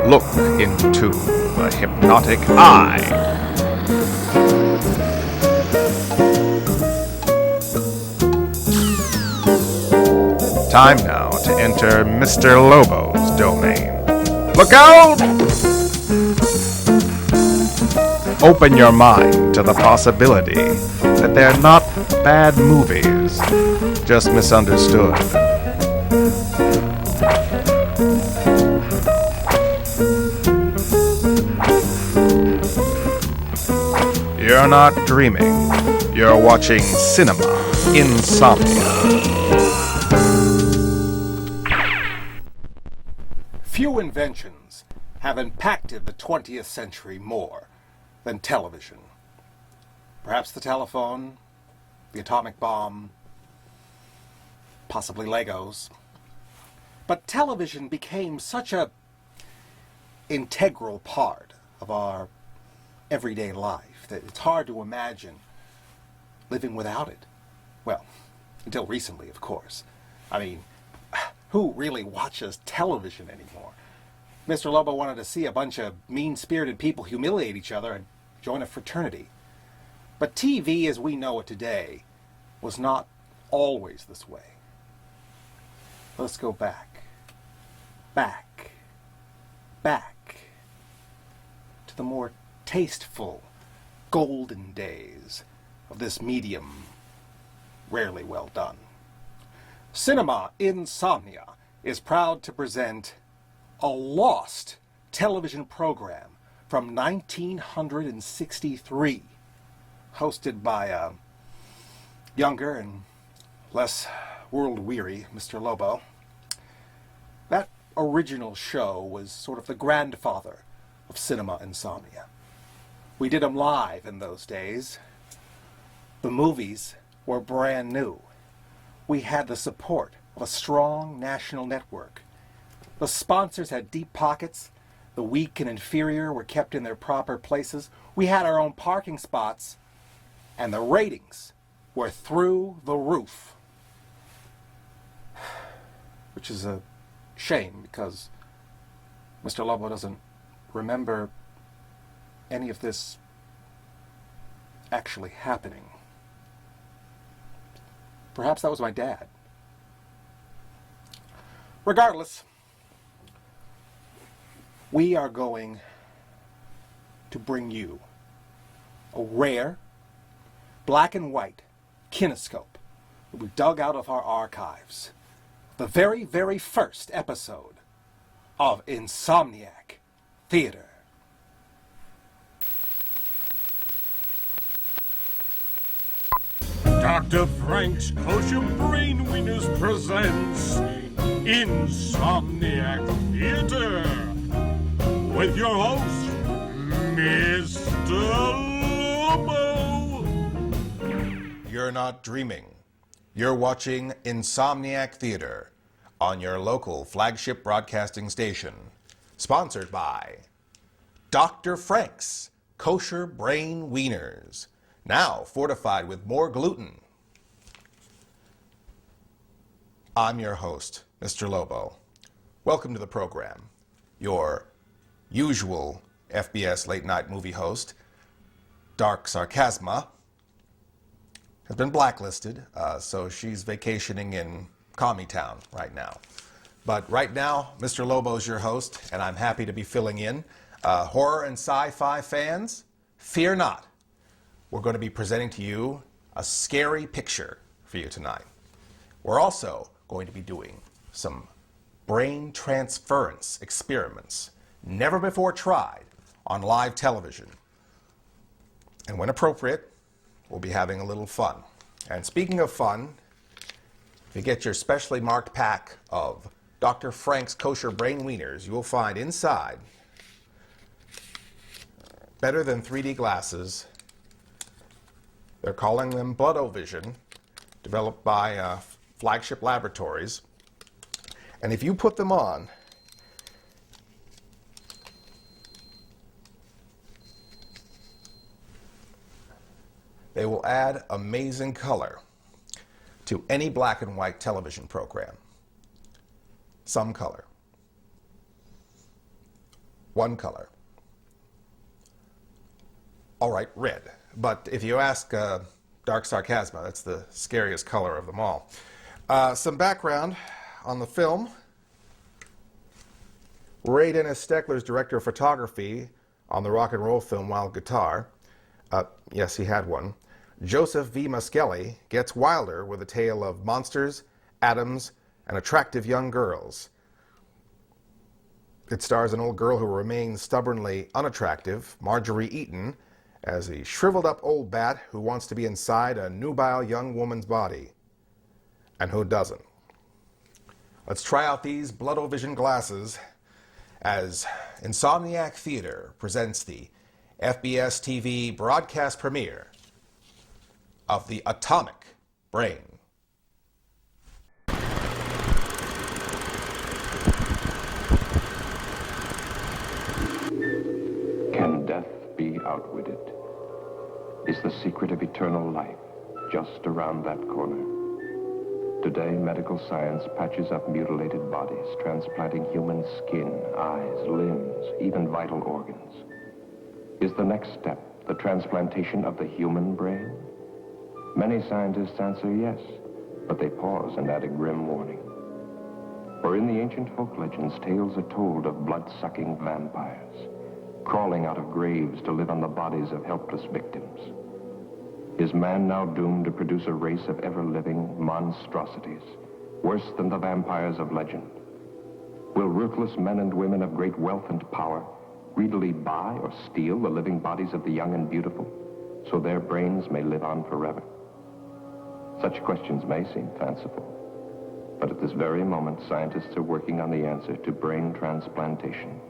Look into the hypnotic eye. Time now to enter Mr. Lobo's domain. Look out! Open your mind to the possibility that they're not bad movies, just misunderstood. You're not dreaming. You're watching Cinema Insomnia. Few inventions have impacted the 20th century more than television. Perhaps the telephone, the atomic bomb, possibly Legos. But television became such a integral part of our everyday life that it's hard to imagine living without it. Well, until recently, of course. I mean, who really watches television anymore? Mr. Lobo wanted to see a bunch of mean-spirited people humiliate each other and join a fraternity. But TV, as we know it today, was not always this way. Let's go back to the more tasteful, golden days of this medium, rarely well done. Cinema Insomnia is proud to present a lost television program from 1963, hosted by a younger and less world-weary Mr. Lobo. That original show was sort of the grandfather of Cinema Insomnia. We did them live in those days. The movies were brand new. We had the support of a strong national network. The sponsors had deep pockets. The weak and inferior were kept in their proper places. We had our own parking spots. And the ratings were through the roof. Which is a shame because Mr. Lobo doesn't remember any of this actually happening. Perhaps that was my dad. Regardless, we are going to bring you a rare black and white kinescope that we dug out of our archives. The very, very first episode of Insomniac Theater. Dr. Frank's Kosher Brain Wieners presents Insomniac Theater with your host, Mr. Lobo. You're not dreaming. You're watching Insomniac Theater on your local flagship broadcasting station. Sponsored by Dr. Frank's Kosher Brain Wieners. Now fortified with more gluten. I'm your host, Mr. Lobo. Welcome to the program. Your usual FBS late night movie host, Dark Sarcasma, has been blacklisted, so she's vacationing in Commie Town right now. But right now, Mr. Lobo's your host, and I'm happy to be filling in. Horror and sci-fi fans, fear not. We're going to be presenting to you a scary picture for you tonight. We're also going to be doing some brain transference experiments, never before tried on live television. And when appropriate, we'll be having a little fun. And speaking of fun, if you get your specially marked pack of Dr. Frank's Kosher Brain Wieners, you will find inside, better than 3D glasses. They're calling them Blood-O-Vision, developed by Flagship Laboratories. And if you put them on, they will add amazing color to any black and white television program. Some color. one color. All right, red. But if you ask Dark Sarcasma, that's the scariest color of them all. Some background on the film. Ray Dennis Steckler's director of photography on the rock and roll film Wild Guitar. Yes, he had one. Joseph V. Muskelly gets wilder with a tale of monsters, atoms, and attractive young girls. It stars an old girl who remains stubbornly unattractive, Marjorie Eaton, as a shriveled-up old bat who wants to be inside a nubile young woman's body. And who doesn't? Let's try out these blood-o-vision glasses as Insomniac Theater presents the FBS TV broadcast premiere of The Atomic Brain. Can death be outwitted? Is the secret of eternal life just around that corner? Today, medical science patches up mutilated bodies, transplanting human skin, eyes, limbs, even vital organs. Is the next step the transplantation of the human brain? Many scientists answer yes, but they pause and add a grim warning. For in the ancient folk legends, tales are told of blood-sucking vampires, crawling out of graves to live on the bodies of helpless victims. Is man now doomed to produce a race of ever-living monstrosities, worse than the vampires of legend? Will ruthless men and women of great wealth and power greedily buy or steal the living bodies of the young and beautiful, so their brains may live on forever? Such questions may seem fanciful, but at this very moment, scientists are working on the answer to brain transplantation,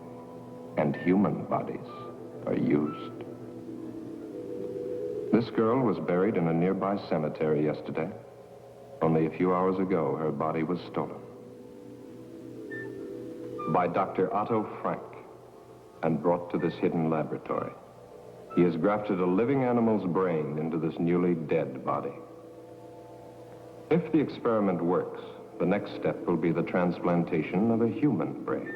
and human bodies are used. This girl was buried in a nearby cemetery yesterday. Only a few hours ago, her body was stolen. By Dr. Otto Frank, and brought to this hidden laboratory. He has grafted a living animal's brain into this newly dead body. If the experiment works, the next step will be the transplantation of a human brain.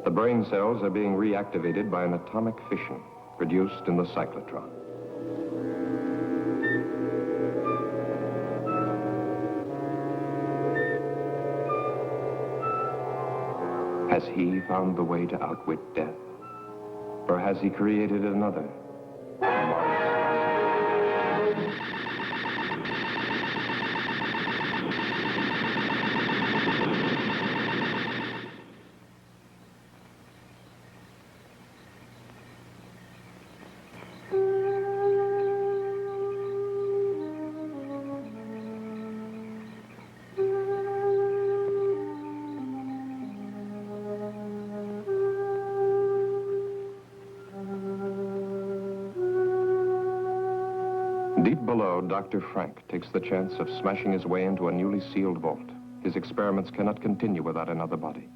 The brain cells are being reactivated by an atomic fission produced in the cyclotron. Has he found the way to outwit death? Or has he created another? Deep below, Dr. Frank takes the chance of smashing his way into a newly sealed vault. His experiments cannot continue without another body.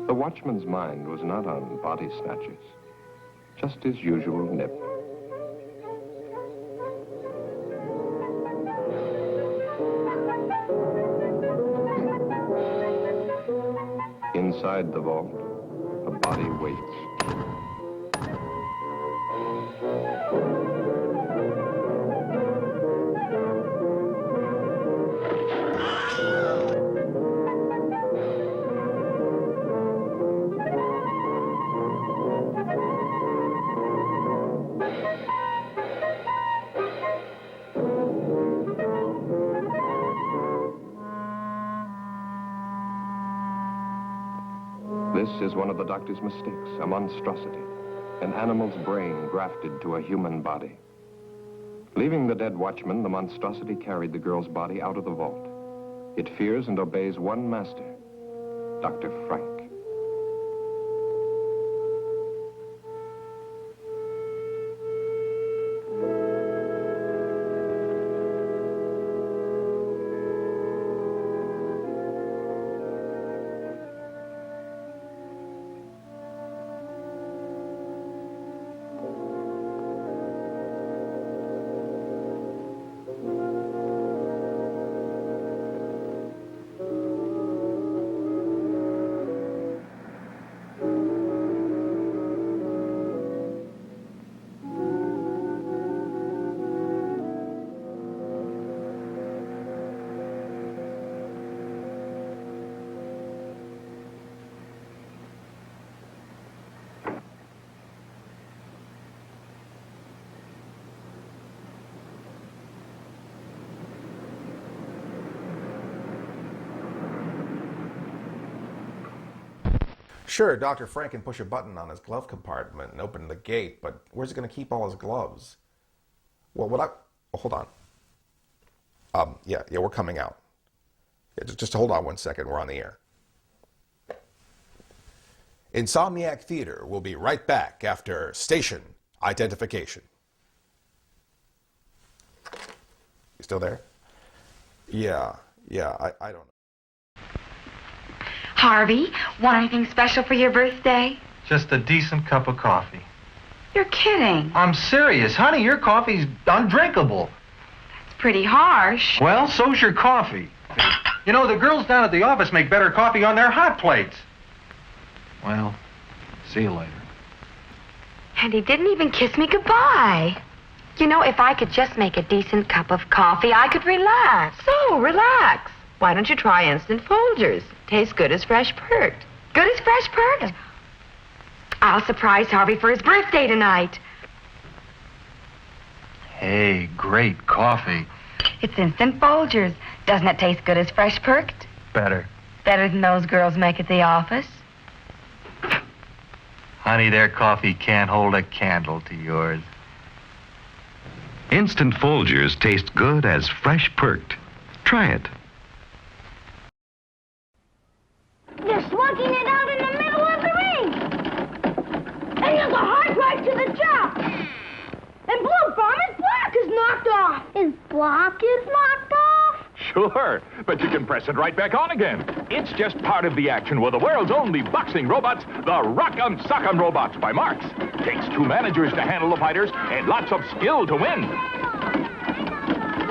The watchman's mind was not on body snatchers, just his usual nip. Inside the vault, a body waits. This is one of the doctor's mistakes, a monstrosity, an animal's brain grafted to a human body. Leaving the dead watchman, the monstrosity carried the girl's body out of the vault. It fears and obeys one master, Dr. Frank. Sure, Dr. Frank can push a button on his glove compartment and open the gate, but where's he going to keep all his gloves? Well, hold on. Yeah, we're coming out. Yeah, just hold on 1 second. We're on the air. Insomniac Theater will be right back after station identification. You still there? Yeah, I don't know. Harvey, want anything special for your birthday? Just a decent cup of coffee. You're kidding. I'm serious. Honey, your coffee's undrinkable. It's pretty harsh. Well, so's your coffee. You know, the girls down at the office make better coffee on their hot plates. Well, see you later. And he didn't even kiss me goodbye. You know, if I could just make a decent cup of coffee, I could relax. So, relax. Why don't you try Instant Folgers? Tastes good as fresh perked. Good as fresh perked? I'll surprise Harvey for his birthday tonight. Hey, great coffee. It's Instant Folgers. Doesn't it taste good as fresh perked? Better. Better than those girls make at the office? Honey, their coffee can't hold a candle to yours. Instant Folgers taste good as fresh perked. Try it. They're slugging it out in the middle of the ring. And there's a hard drive to the top. And Blue Bomber's block is knocked off. His block is knocked off? Sure, but you can press it right back on again. It's just part of the action with the world's only boxing robots, the Rock'em Sock'em Robots by Marx. Takes 2 managers to handle the fighters and lots of skill to win.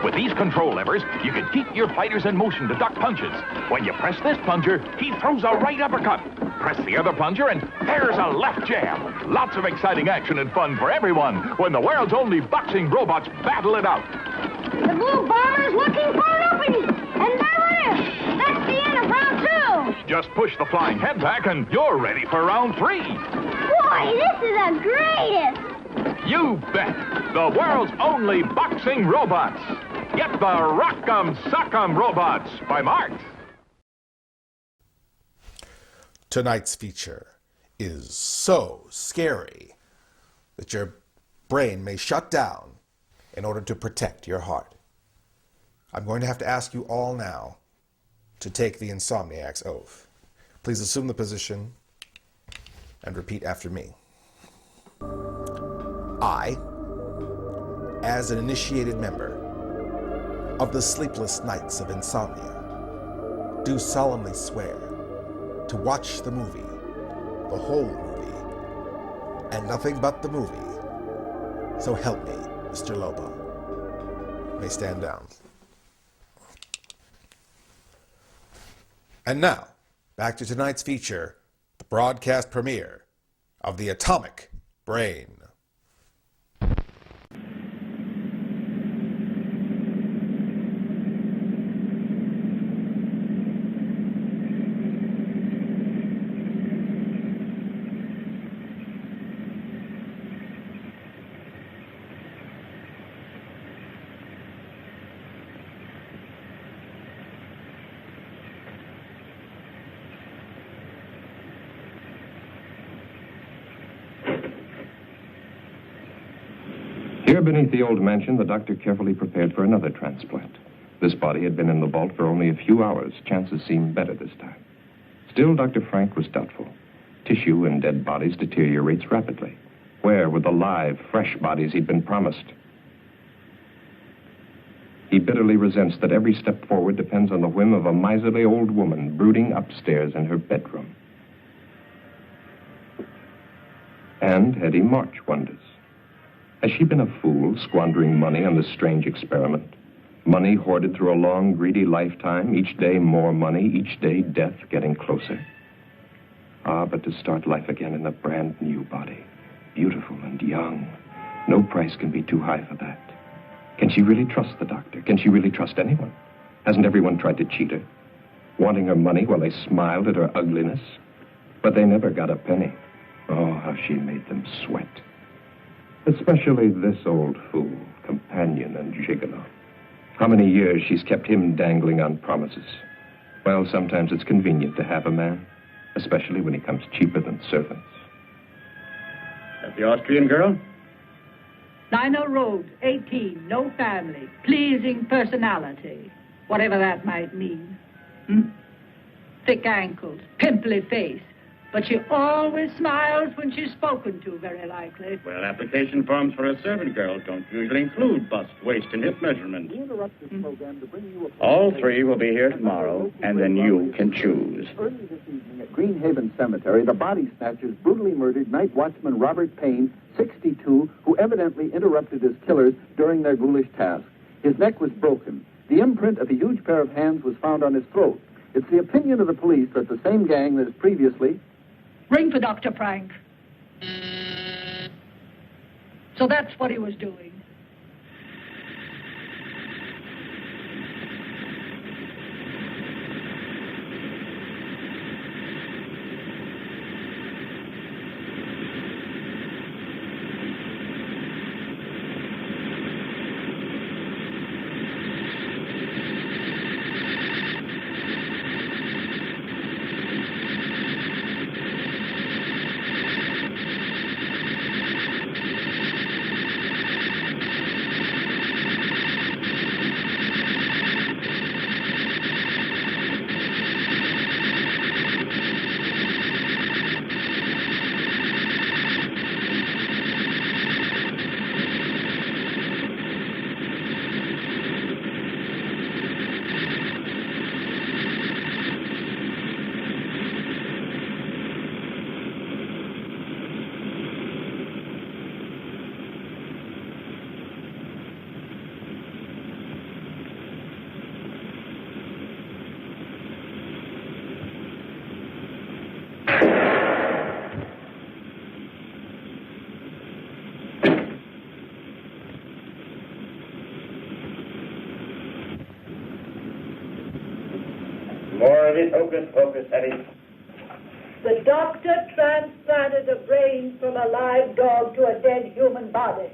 With these control levers, you can keep your fighters in motion to duck punches. When you press this plunger, he throws a right uppercut. Press the other plunger, and there's a left jab. Lots of exciting action and fun for everyone when the world's only boxing robots battle it out. The Blue Bomber's looking for an opening. And there it is. That's the end of round 2. Just push the flying head back, and you're ready for round 3. Boy, this is the greatest. You bet. The world's only boxing robots. Get the Rock'em Sock'em Robots by Marx. Tonight's feature is so scary that your brain may shut down in order to protect your heart. I'm going to have to ask you all now to take the Insomniac's oath. Please assume the position and repeat after me. I, as an initiated member of the Sleepless Nights of Insomnia, do solemnly swear to watch the movie, the whole movie, and nothing but the movie. So help me, Mr. Lobo. You may stand down. And now, back to tonight's feature, the broadcast premiere of The Atomic Brain. Here beneath the old mansion, the doctor carefully prepared for another transplant. This body had been in the vault for only a few hours. Chances seemed better this time. Still, Dr. Frank was doubtful. Tissue in dead bodies deteriorates rapidly. Where were the live, fresh bodies he'd been promised? He bitterly resents that every step forward depends on the whim of a miserly old woman brooding upstairs in her bedroom. And Hetty March wonders. Has she been a fool, squandering money on this strange experiment? Money hoarded through a long, greedy lifetime, each day more money, each day death getting closer. Ah, but to start life again in a brand new body, beautiful and young, no price can be too high for that. Can she really trust the doctor? Can she really trust anyone? Hasn't everyone tried to cheat her? Wanting her money while they smiled at her ugliness? But they never got a penny. Oh, how she made them sweat. Especially this old fool, companion and gigolo. How many years she's kept him dangling on promises. Well, sometimes it's convenient to have a man. especially when he comes cheaper than servants. That the Austrian girl? Lionel Rhodes, 18, no family, pleasing personality, whatever that might mean. Thick ankles, pimply face, but she always smiles when she's spoken to, very likely. Well, application forms for a servant girl don't usually include bust, waist, and hip measurements. All three will be here tomorrow, and then you can choose. Early this evening at Greenhaven Cemetery, the body snatchers brutally murdered night watchman Robert Payne, 62, who evidently interrupted his killers during their ghoulish task. His neck was broken. The imprint of a huge pair of hands was found on his throat. It's the opinion of the police that the same gang that has previously... Ring for Dr. Frank. So that's what he was doing. More of it, hocus pocus, Hetty. The doctor transplanted a brain from a live dog to a dead human body.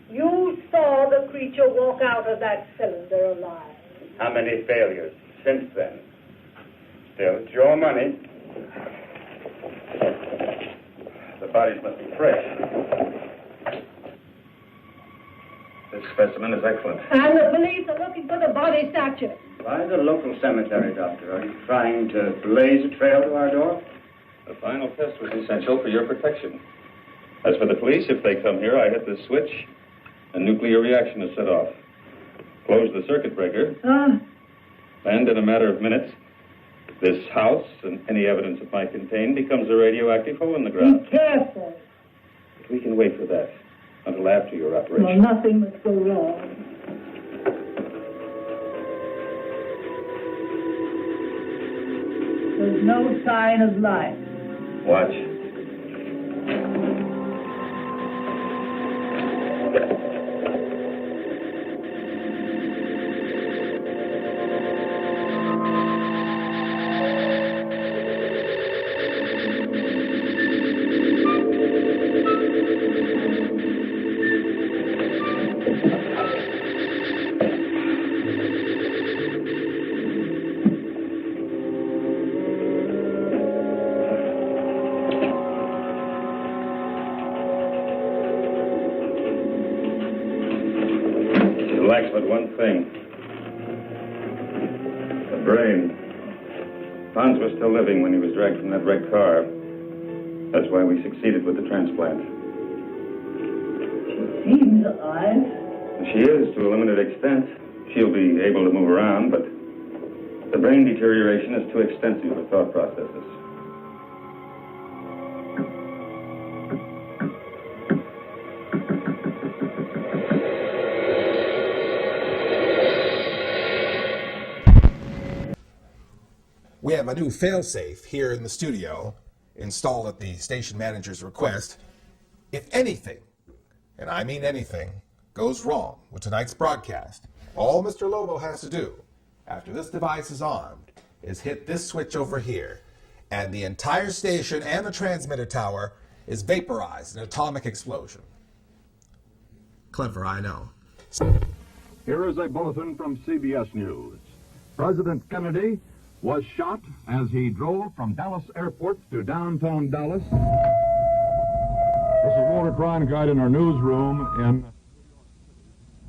You saw the creature walk out of that cylinder alive. How many failures since then? Still, it's your money. The bodies must be fresh. This specimen is excellent. And the police are looking for the body snatcher. Why the local cemetery, Doctor? Are you trying to blaze a trail to our door? The final test was essential for your protection. As for the police, if they come here, I hit the switch, a nuclear reaction is set off. Close the circuit breaker, and in a matter of minutes, this house and any evidence it might contain becomes a radioactive hole in the ground. Be careful. But we can wait for that until after your operation. Well, nothing must go wrong. There's no sign of life. Watch. But one thing. The brain. Hans was still living when he was dragged from that wrecked car. That's why we succeeded with the transplant. She seems alive. She is, to a limited extent. She'll be able to move around, but the brain deterioration is too extensive for thought processes. We have a new failsafe here in the studio, installed at the station manager's request. If anything, and I mean anything, goes wrong with tonight's broadcast, all Mr. Lobo has to do, after this device is armed, is hit this switch over here, and the entire station and the transmitter tower is vaporized in an atomic explosion. Clever, I know. Here is a bulletin from CBS News. President Kennedy was shot as he drove from Dallas Airport to downtown Dallas. This is Walter Cronkite in our newsroom.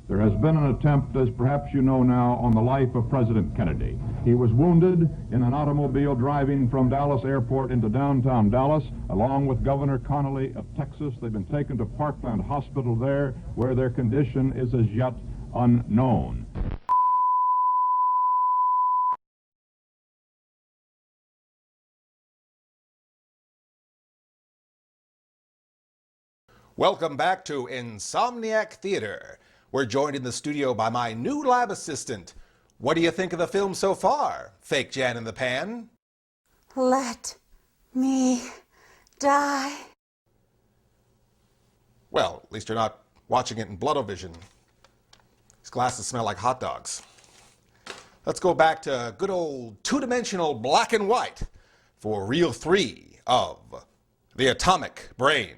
There has been an attempt, as perhaps you know now, on the life of President Kennedy. He was wounded in an automobile driving from Dallas Airport into downtown Dallas, along with Governor Connolly of Texas. They've been taken to Parkland Hospital there, where their condition is as yet unknown. Welcome back to Insomniac Theater. We're joined in the studio by my new lab assistant. What do you think of the film so far, Fake Jan in the Pan? Let me die. Well, at least you're not watching it in Bloodovision. These glasses smell like hot dogs. Let's go back to good old two-dimensional black and white for reel 3 of The Atomic Brain.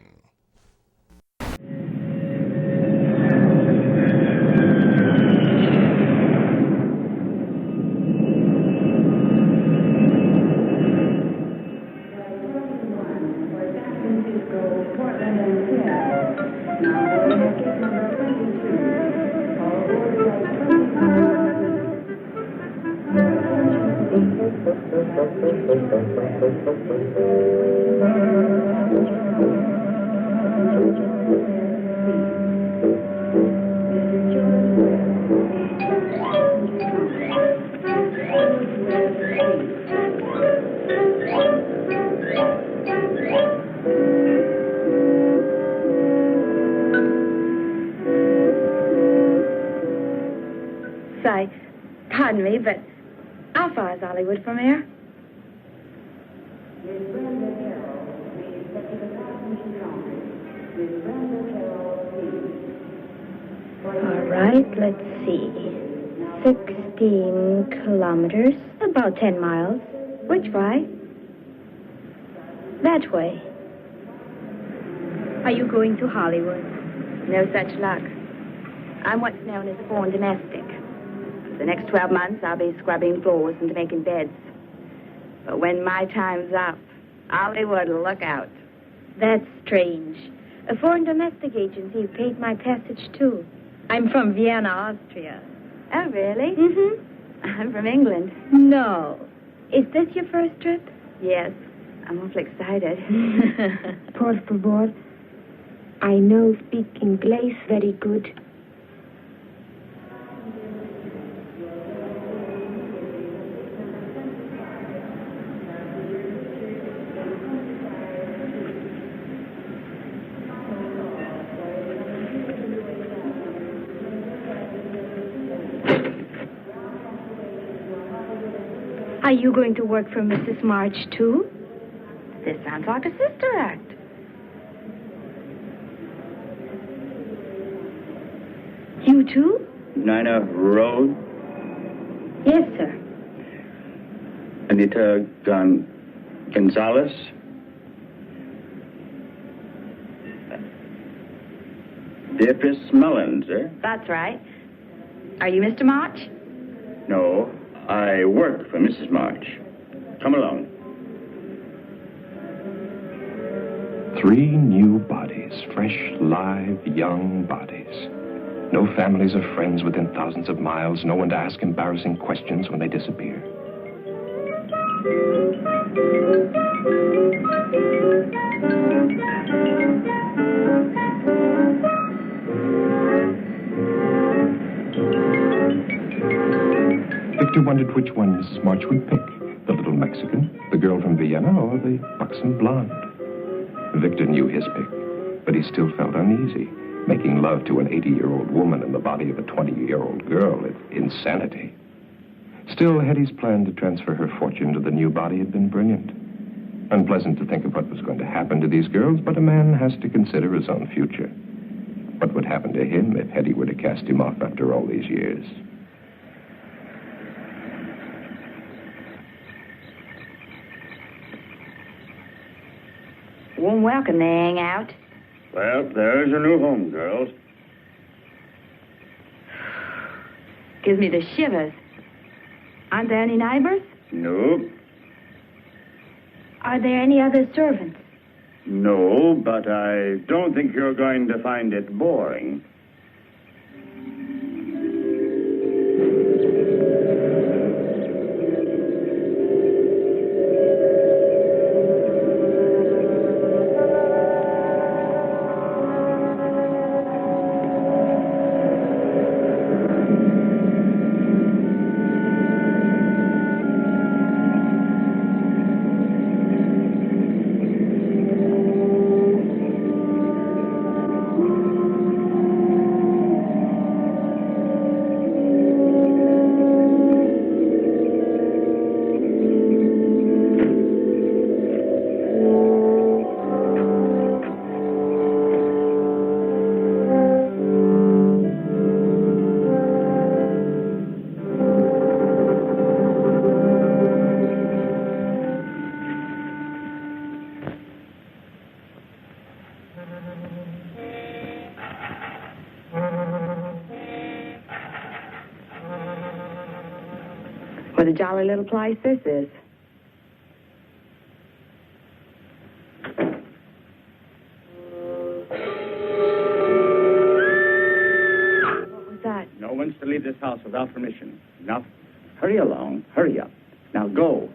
Say, pardon me, but how far is Hollywood from here? All right, let's see. 16 kilometers, about 10 miles. Which way? That way. Are you going to Hollywood? No such luck. I'm what's known as a foreign domestic. For the next 12 months, I'll be scrubbing floors and making beds. But when my time's up, Hollywood will look out. That's strange. A foreign domestic agency paid my passage, too. I'm from Vienna, Austria. Oh, really? Mm-hmm. I'm from England. No. Is this your first trip? Yes. I'm awfully excited. Por favor. I know speak English very good. Are you going to work for Mrs. March, too? This sounds like a sister act. You, too? Nina Road? Yes, sir. Anita Gonzalez? Beatrice Mullins, eh? That's right. Are you Mr. March? No, I work for Mrs. March. Come along. 3 new bodies, fresh, live, young bodies. No families or friends within thousands of miles. No one to ask embarrassing questions when they disappear. Victor wondered which one Mrs. March would pick. The little Mexican, the girl from Vienna, or the buxom blonde. Victor knew his pick, but he still felt uneasy. Making love to an 80-year-old woman in the body of a 20-year-old girl, it's insanity. Still, Hetty's plan to transfer her fortune to the new body had been brilliant. Unpleasant to think of what was going to happen to these girls, but a man has to consider his own future. What would happen to him if Hetty were to cast him off after all these years? Warm welcome to hang out. Well, there's your new home, girls. Gives me the shivers. Aren't there any neighbors? No. Are there any other servants? No, but I don't think you're going to find it boring. What a jolly little place this is. What was that? No one's to leave this house without permission. Now, hurry along. Hurry up. Now, go.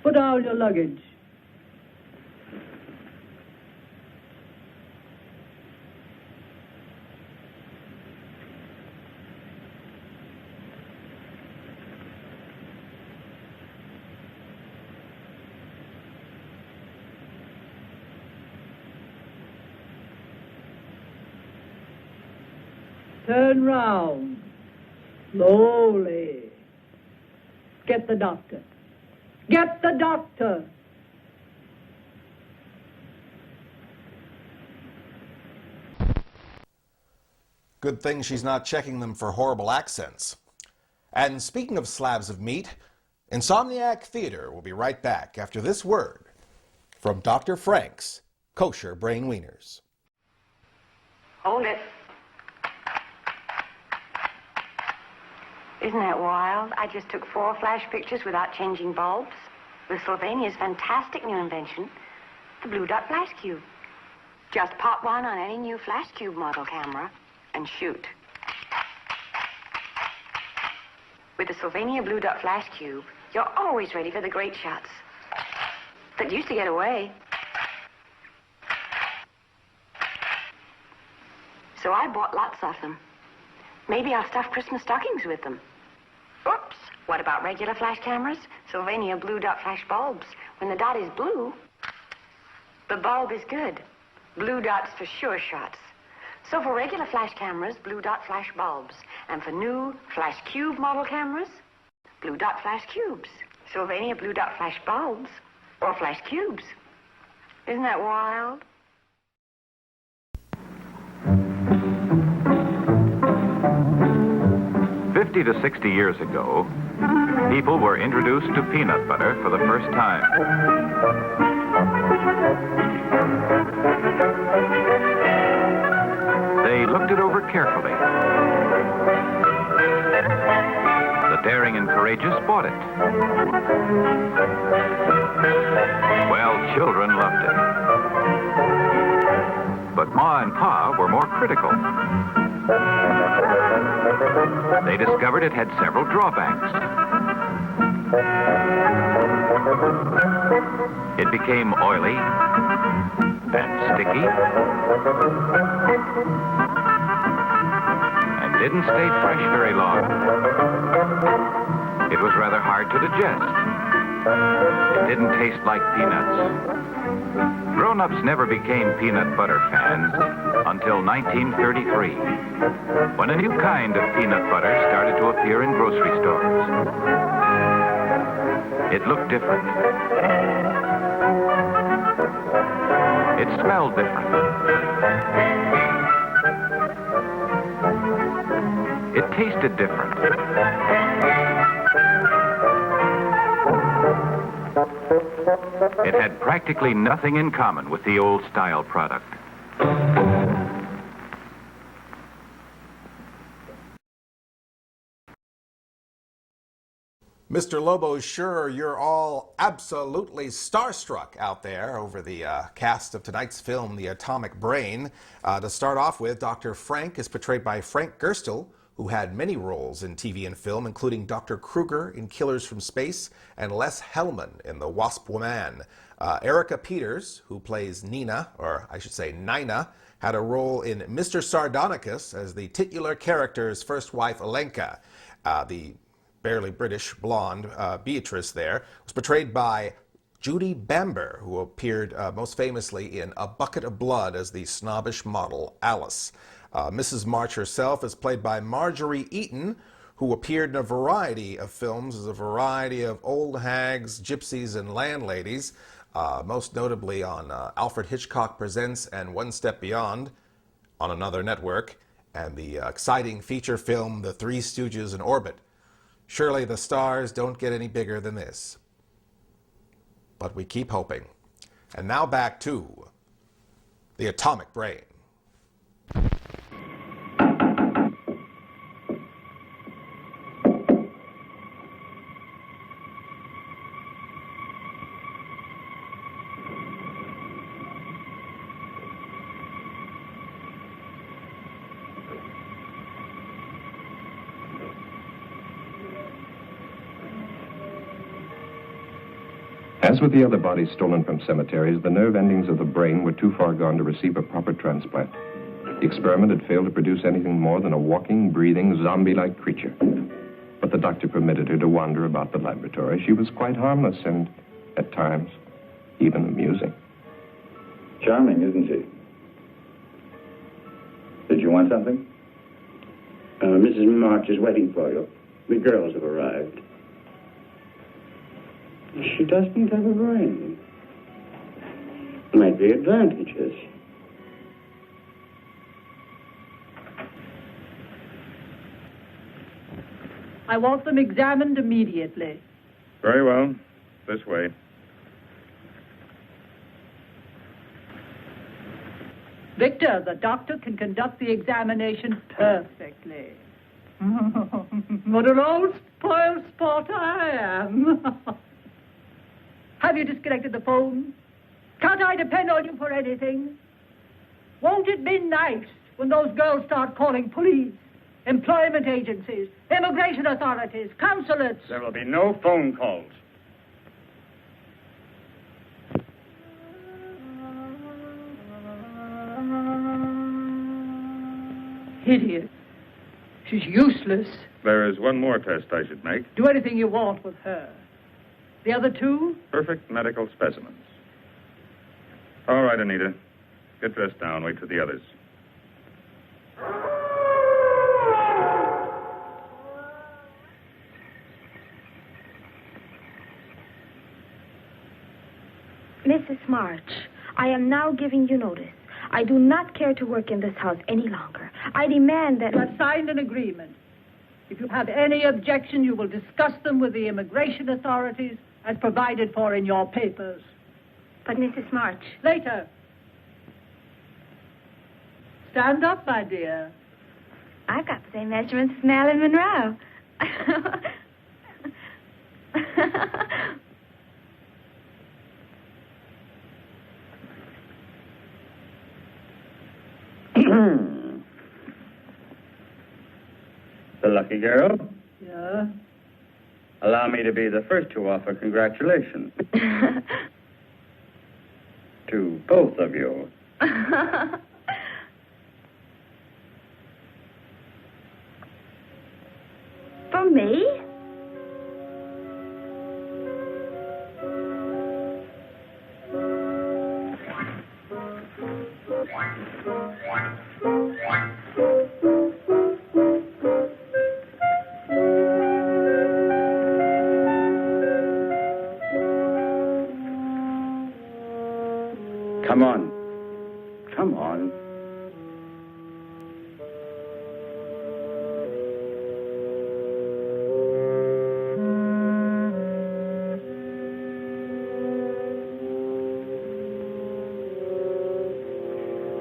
Put down your luggage. Turn round. Slowly. Get the doctor. Get the doctor. Good thing she's not checking them for horrible accents. And speaking of slabs of meat, Insomniac Theater will be right back after this word from Dr. Frank's Kosher Brain Wieners. Hold it. Isn't that wild? I just took 4 flash pictures without changing bulbs with Slovenia's fantastic new invention, the Blue Dot Flash Cube. Just pop one on any new Flash Cube model camera and shoot. With the Slovenia Blue Dot Flash Cube, you're always ready for the great shots that used to get away. So I bought lots of them. Maybe I'll stuff Christmas stockings with them. Oops. What about regular flash cameras? Slovenia Blue Dot Flash bulbs. When the dot is blue, the bulb is good. Blue dots for sure shots. So for regular flash cameras, Blue Dot Flash bulbs. And for new Flash Cube model cameras, Blue Dot Flash Cubes. Slovenia Blue Dot Flash bulbs or Flash Cubes. Isn't that wild? "50 to 60 years ago, people were introduced to peanut butter for the first time. They looked it over carefully. The daring and courageous bought it. Well, children loved it. But Ma and Pa were more critical. They discovered it had several drawbacks. It became oily and sticky and didn't stay fresh very long. It was rather hard to digest. It didn't taste like peanuts. Grown-ups never became peanut butter fans until 1933, when a new kind of peanut butter started to appear in grocery stores. It looked different. It smelled different. It tasted different. It had practically nothing in common with the old-style product. Mr. Lobo, sure you're all absolutely starstruck out there over the cast of tonight's film, The Atomic Brain. To start off with, Dr. Frank is portrayed by Frank Gerstle, who had many roles in TV and film, including Dr. Kruger in Killers from Space and Les Hellman in The Wasp Woman. Erica Peters, who plays Nina, or I should say Nina, had a role in Mr. Sardonicus as the titular character's first wife, Alenka. The barely British blonde Beatrice there was portrayed by Judy Bamber, who appeared most famously in A Bucket of Blood as the snobbish model Alice. Mrs. March herself is played by Marjorie Eaton, who appeared in a variety of films as a variety of old hags, gypsies, and landladies, most notably on Alfred Hitchcock Presents and One Step Beyond on another network, and the exciting feature film The Three Stooges in Orbit. Surely the stars don't get any bigger than this. But we keep hoping. And now back to The Atomic Brain. As with the other bodies stolen from cemeteries, the nerve endings of the brain were too far gone to receive a proper transplant. The experiment had failed to produce anything more than a walking, breathing, zombie-like creature. But the doctor permitted her to wander about the laboratory. She was quite harmless and, at times, even amusing. Charming, isn't she? Did you want something? Mrs. March is waiting for you. The girls have arrived. She doesn't have a brain. Might be advantages. I want them examined immediately. Very well. This way. Victor, the doctor can conduct the examination perfectly. What an old spoiled sport I am. Have you disconnected the phone? Can't I depend on you for anything? Won't it be nice when those girls start calling police, employment agencies, immigration authorities, consulates? There will be no phone calls. Idiot. She's useless. There is one more test I should make. Do anything you want with her. The other two? Perfect medical specimens. All right, Anita. Get dressed now and wait for the others. Mrs. March, I am now giving you notice. I do not care to work in this house any longer. I demand that... You have signed an agreement. If you have any objection, you will discuss them with the immigration authorities as provided for in your papers. But, Mrs. March... Later. Stand up, my dear. I've got the same measurements as Marilyn Monroe. The lucky girl? Yeah? Allow me to be the first to offer congratulations. To both of you. For me?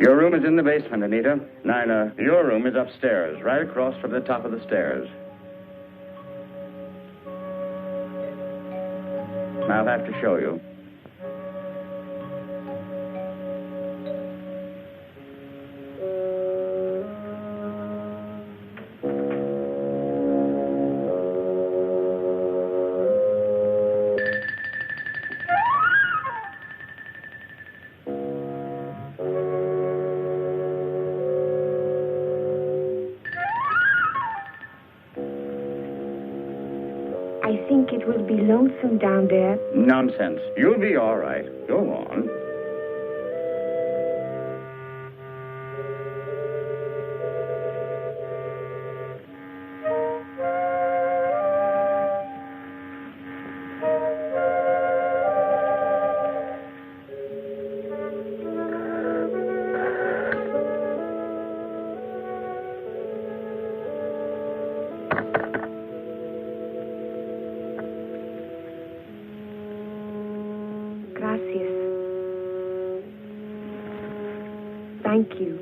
Your room is in the basement, Anita. Nina, your room is upstairs, right across from the top of the stairs. I'll have to show you. I think it will be lonesome down there. Nonsense. You'll be all right. Go on. Gracias. Thank you.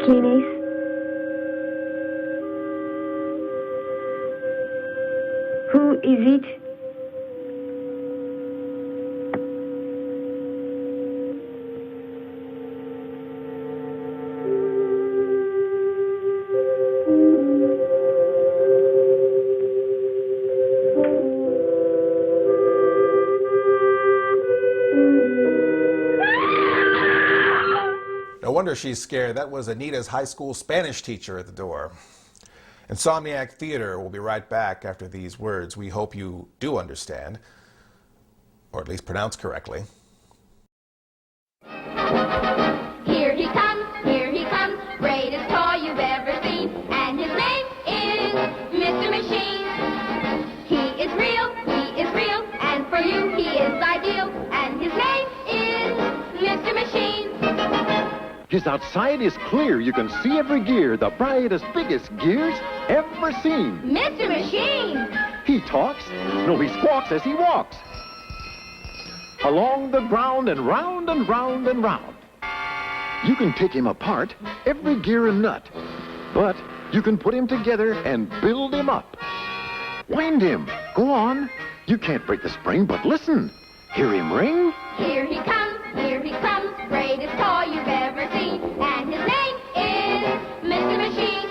¿Quién es? Who is it? No wonder she's scared. That was Anita's high school Spanish teacher at the door. Insomniac Theater will be right back after these words we hope you do understand, or at least pronounce correctly. Here he comes, greatest toy you've ever seen, and his name is Mr. Machine. He is real, and for you he is ideal, and his name is Mr. Machine. His outside is clear. You can see every gear, the brightest, biggest gears ever seen. Mr. Machine! He talks. No, he squawks as he walks. Along the ground and round and round and round. You can take him apart, every gear and nut. But you can put him together and build him up. Wind him. Go on. You can't break the spring, but listen. Hear him ring? Here he comes, greatest toy you've ever seen, and his name is Mr. Machine.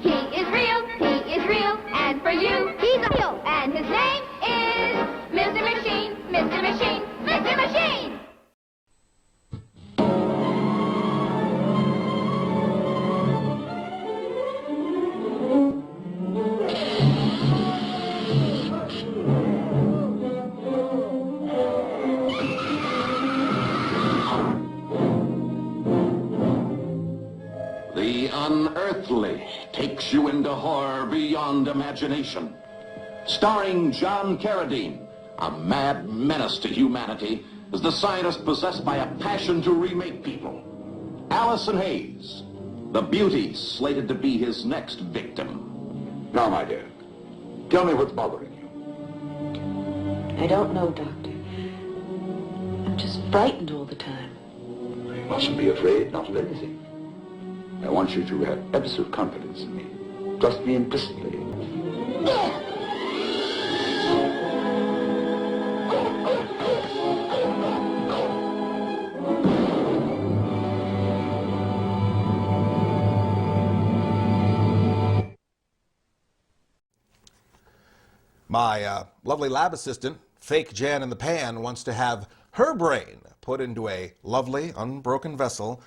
He is real, and for you, he's real, and his name is Mr. Machine, Mr. Machine, Mr. Machine! The unearthly takes you into horror beyond imagination. Starring John Carradine, a mad menace to humanity as the scientist possessed by a passion to remake people. Allison Hayes, the beauty slated to be his next victim. Now, my dear, tell me what's bothering you. I don't know, Doctor. I'm just frightened all the time. You mustn't be afraid, not of anything. I want you to have absolute confidence in me. Trust me implicitly. My lovely lab assistant, fake Jan in the Pan, wants to have her brain put into a lovely, unbroken vessel,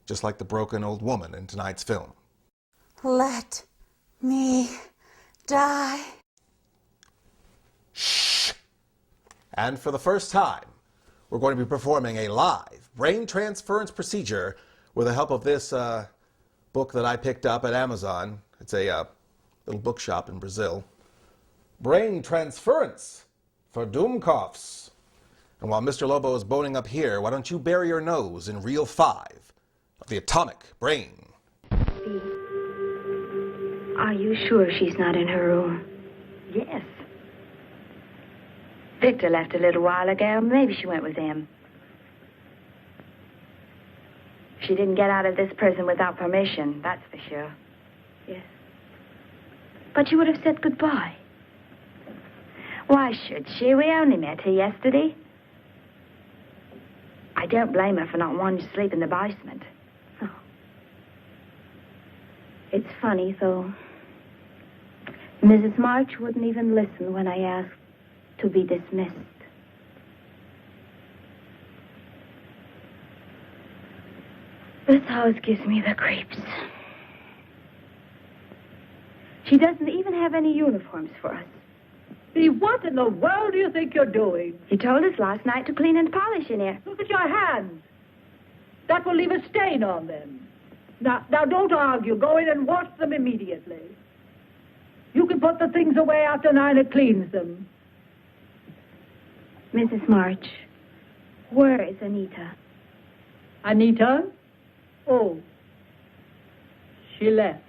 just like the broken old woman in tonight's film. Let me die. Shh! And for the first time, we're going to be performing a live brain transference procedure with the help of this book that I picked up at Amazon. It's a little bookshop in Brazil. Brain Transference for Doomkoffs. And while Mr. Lobo is boning up here, why don't you bury your nose in reel 5 of the atomic brain? Are you sure she's not in her room? Yes. Victor left a little while ago. Maybe she went with him. She didn't get out of this prison without permission, that's for sure. Yes. But you would have said goodbye. Why should she? We only met her yesterday. I don't blame her for not wanting to sleep in the basement. Oh. It's funny, though. Mrs. March wouldn't even listen when I asked to be dismissed. This house gives me the creeps. She doesn't even have any uniforms for us. See, what in the world do you think you're doing? You told us last night to clean and polish in here. Look at your hands. That will leave a stain on them. Now, don't argue. Go in and wash them immediately. You can put the things away after Nina cleans them. Mrs. March, where is Anita? Anita? Oh. She left.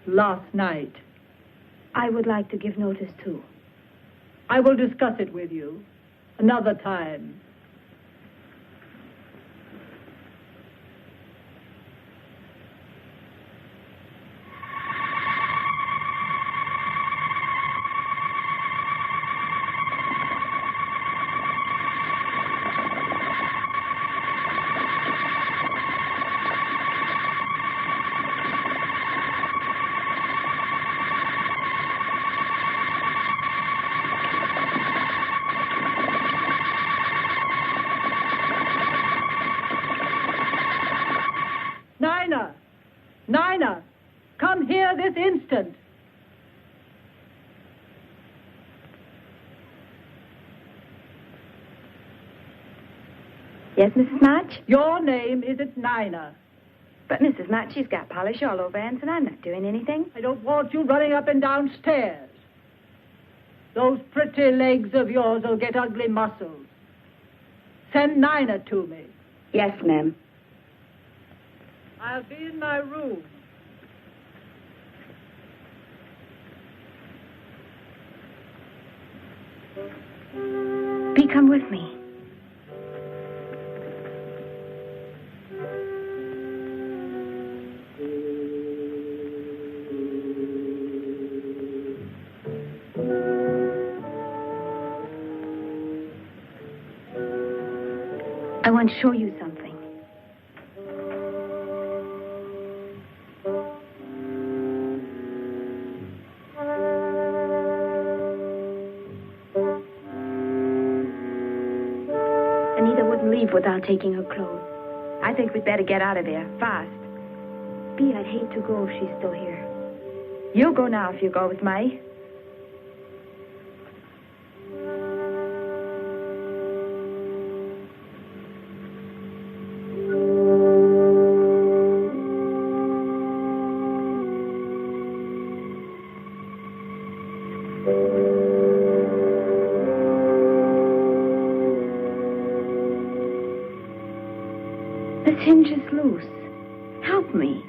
Last night. I would like to give notice, too. I will discuss it with you another time. Nina, come here this instant. Yes, Mrs. March? Your name isn't Nina. But Mrs. March, she's got polish all over hands, and I'm not doing anything. I don't want you running up and down stairs. Those pretty legs of yours will get ugly muscles. Send Nina to me. Yes, ma'am. I'll be in my room. Bee, come with me. I want to show you something. Anita wouldn't leave without taking her clothes. I think we'd better get out of here, fast. Bee, I'd hate to go if she's still here. You go now if you go with me. This hinge is loose. Help me.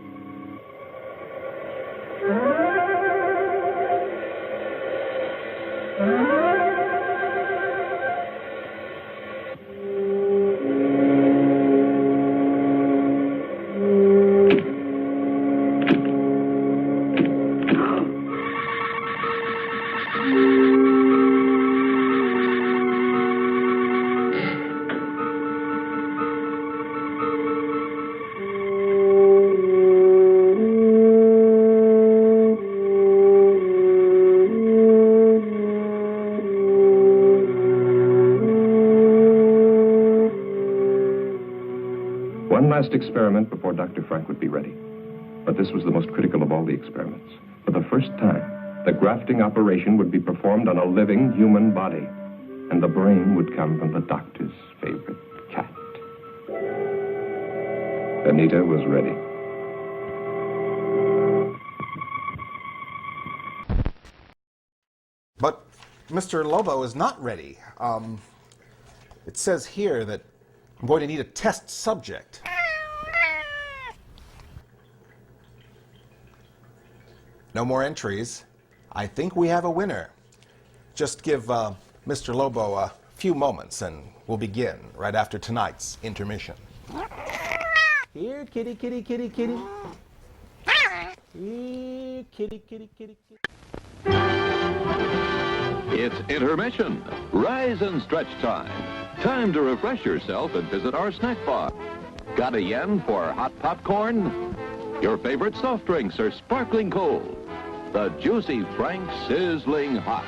One last experiment before Dr. Frank would be ready. But this was the most critical of all the experiments. For the first time, the grafting operation would be performed on a living human body, and the brain would come from the doctor's favorite cat. Anita was ready. But Mr. Lobo is not ready. It says here that I'm going to need a test subject. No more entries. I think we have a winner. Just give Mr. Lobo a few moments and we'll begin right after tonight's intermission. Here, kitty, kitty, kitty, kitty. Here, kitty, kitty, kitty, kitty. It's intermission. Rise and stretch time. Time to refresh yourself and visit our snack bar. Got a yen for hot popcorn? Your favorite soft drinks are sparkling cold. The juicy Frank sizzling hot.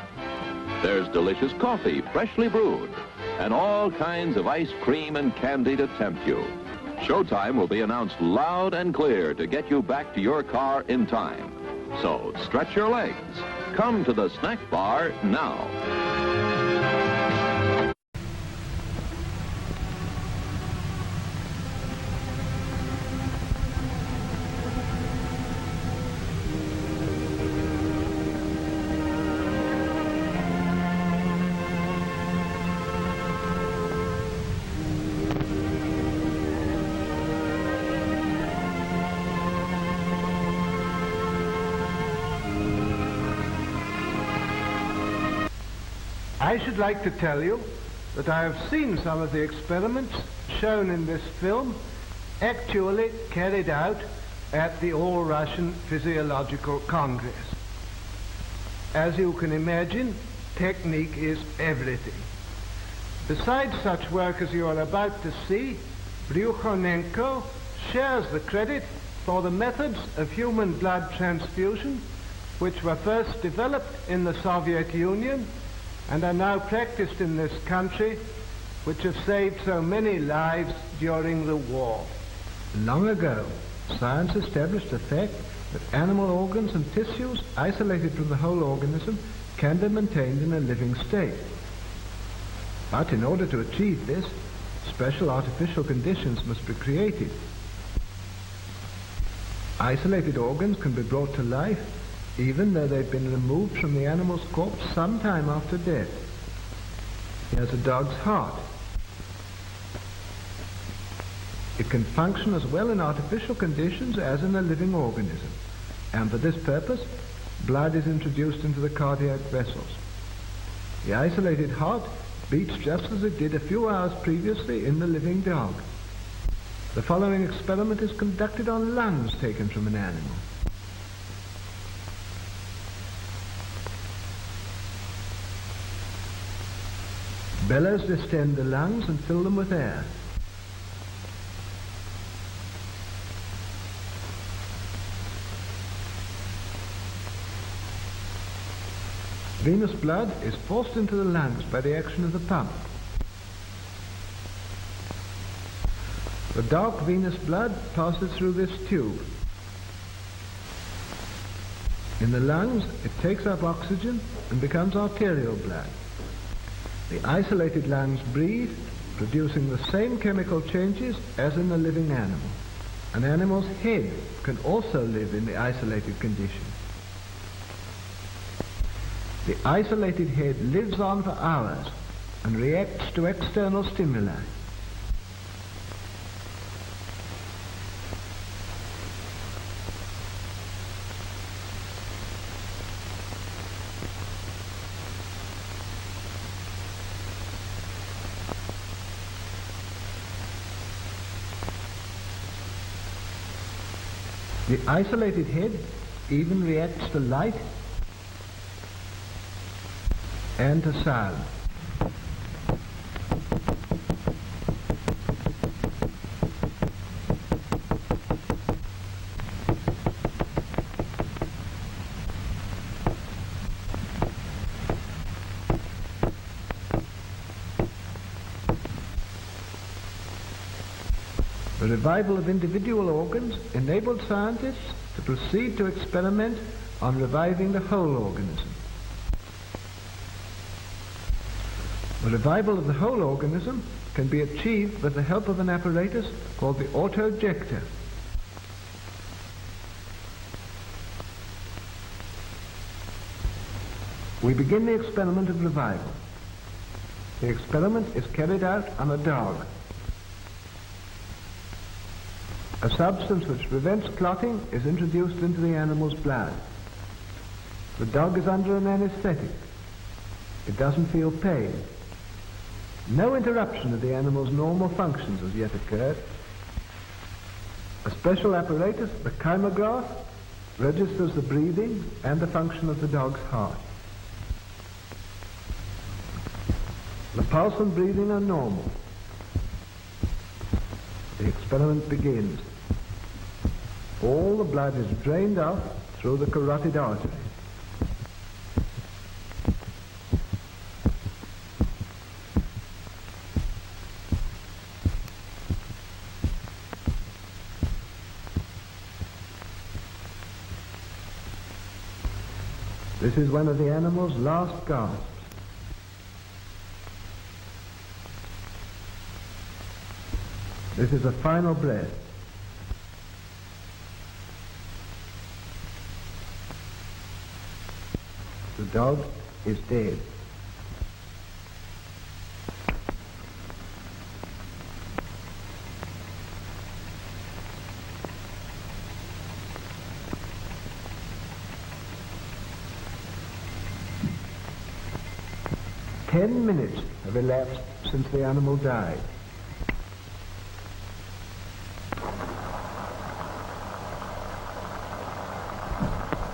There's delicious coffee, freshly brewed, and all kinds of ice cream and candy to tempt you. Showtime will be announced loud and clear to get you back to your car in time. So stretch your legs. Come to the snack bar now. I should like to tell you that I have seen some of the experiments shown in this film actually carried out at the All-Russian Physiological Congress. As you can imagine, technique is everything. Besides such work as you are about to see, Bryukhanenko shares the credit for the methods of human blood transfusion which were first developed in the Soviet Union and are now practiced in this country, which have saved so many lives during the war. Long ago, science established the fact that animal organs and tissues isolated from the whole organism can be maintained in a living state. But in order to achieve this, special artificial conditions must be created. Isolated organs can be brought to life even though they've been removed from the animal's corpse some time after death. Here's a dog's heart. It can function as well in artificial conditions as in a living organism, and for this purpose, blood is introduced into the cardiac vessels. The isolated heart beats just as it did a few hours previously in the living dog. The following experiment is conducted on lungs taken from an animal. Bellows distend the lungs and fill them with air. Venous blood is forced into the lungs by the action of the pump. The dark venous blood passes through this tube. In the lungs, it takes up oxygen and becomes arterial blood. The isolated lungs breathe, producing the same chemical changes as in the living animal. An animal's head can also live in the isolated condition. The isolated head lives on for hours and reacts to external stimuli. The isolated head even reacts to light and to sound. The revival of individual organs enabled scientists to proceed to experiment on reviving the whole organism. The revival of the whole organism can be achieved with the help of an apparatus called the autojector. We begin the experiment of revival. The experiment is carried out on a dog. A substance which prevents clotting is introduced into the animal's blood. The dog is under an anesthetic. It doesn't feel pain. No interruption of the animal's normal functions has yet occurred. A special apparatus, the chymograph, registers the breathing and the function of the dog's heart. The pulse and breathing are normal. The experiment begins. All the blood is drained off through the carotid artery. This is one of the animal's last gasps. This is a final breath. The dog is dead. Ten minutes have elapsed since the animal died.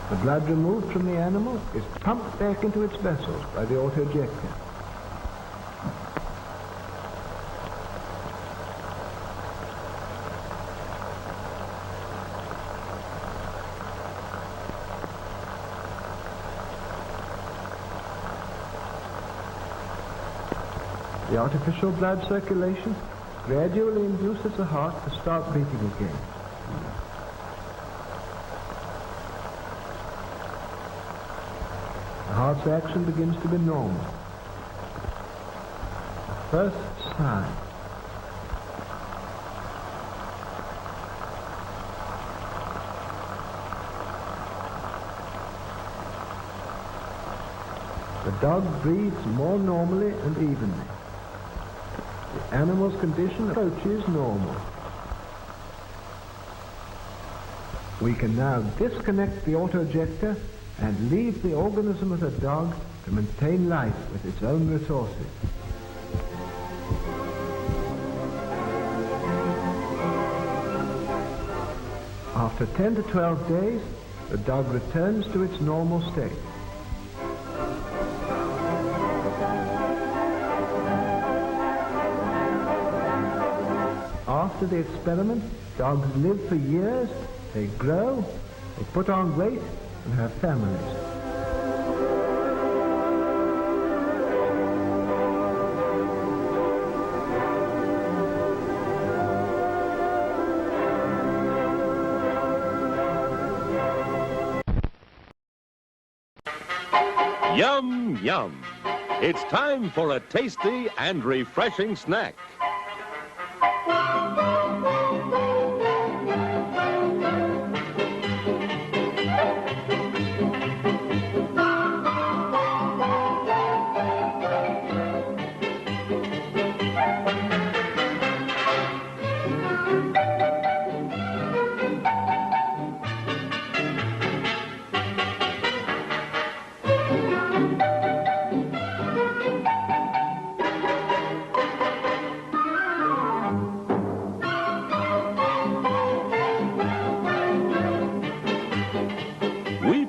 The blood removed from the animal is pumped back into its vessels by the autojector. The artificial blood circulation gradually induces the heart to start beating again. The heart's action begins to be normal. First sign. The dog breathes more normally and evenly. The animal's condition approaches normal. We can now disconnect the autojector and leave the organism of the dog to maintain life with its own resources. After 10 to 12 days, the dog returns to its normal state. After the experiment, dogs live for years, they grow, they put on weight, and have families. Yum, yum. It's time for a tasty and refreshing snack.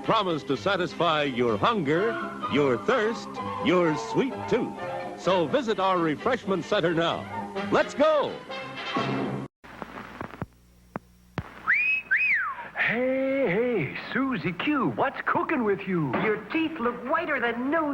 Promise to satisfy your hunger, your thirst, your sweet tooth. So visit our refreshment center now. Let's go! Hey, Susie Q, what's cooking with you? Your teeth look whiter than new.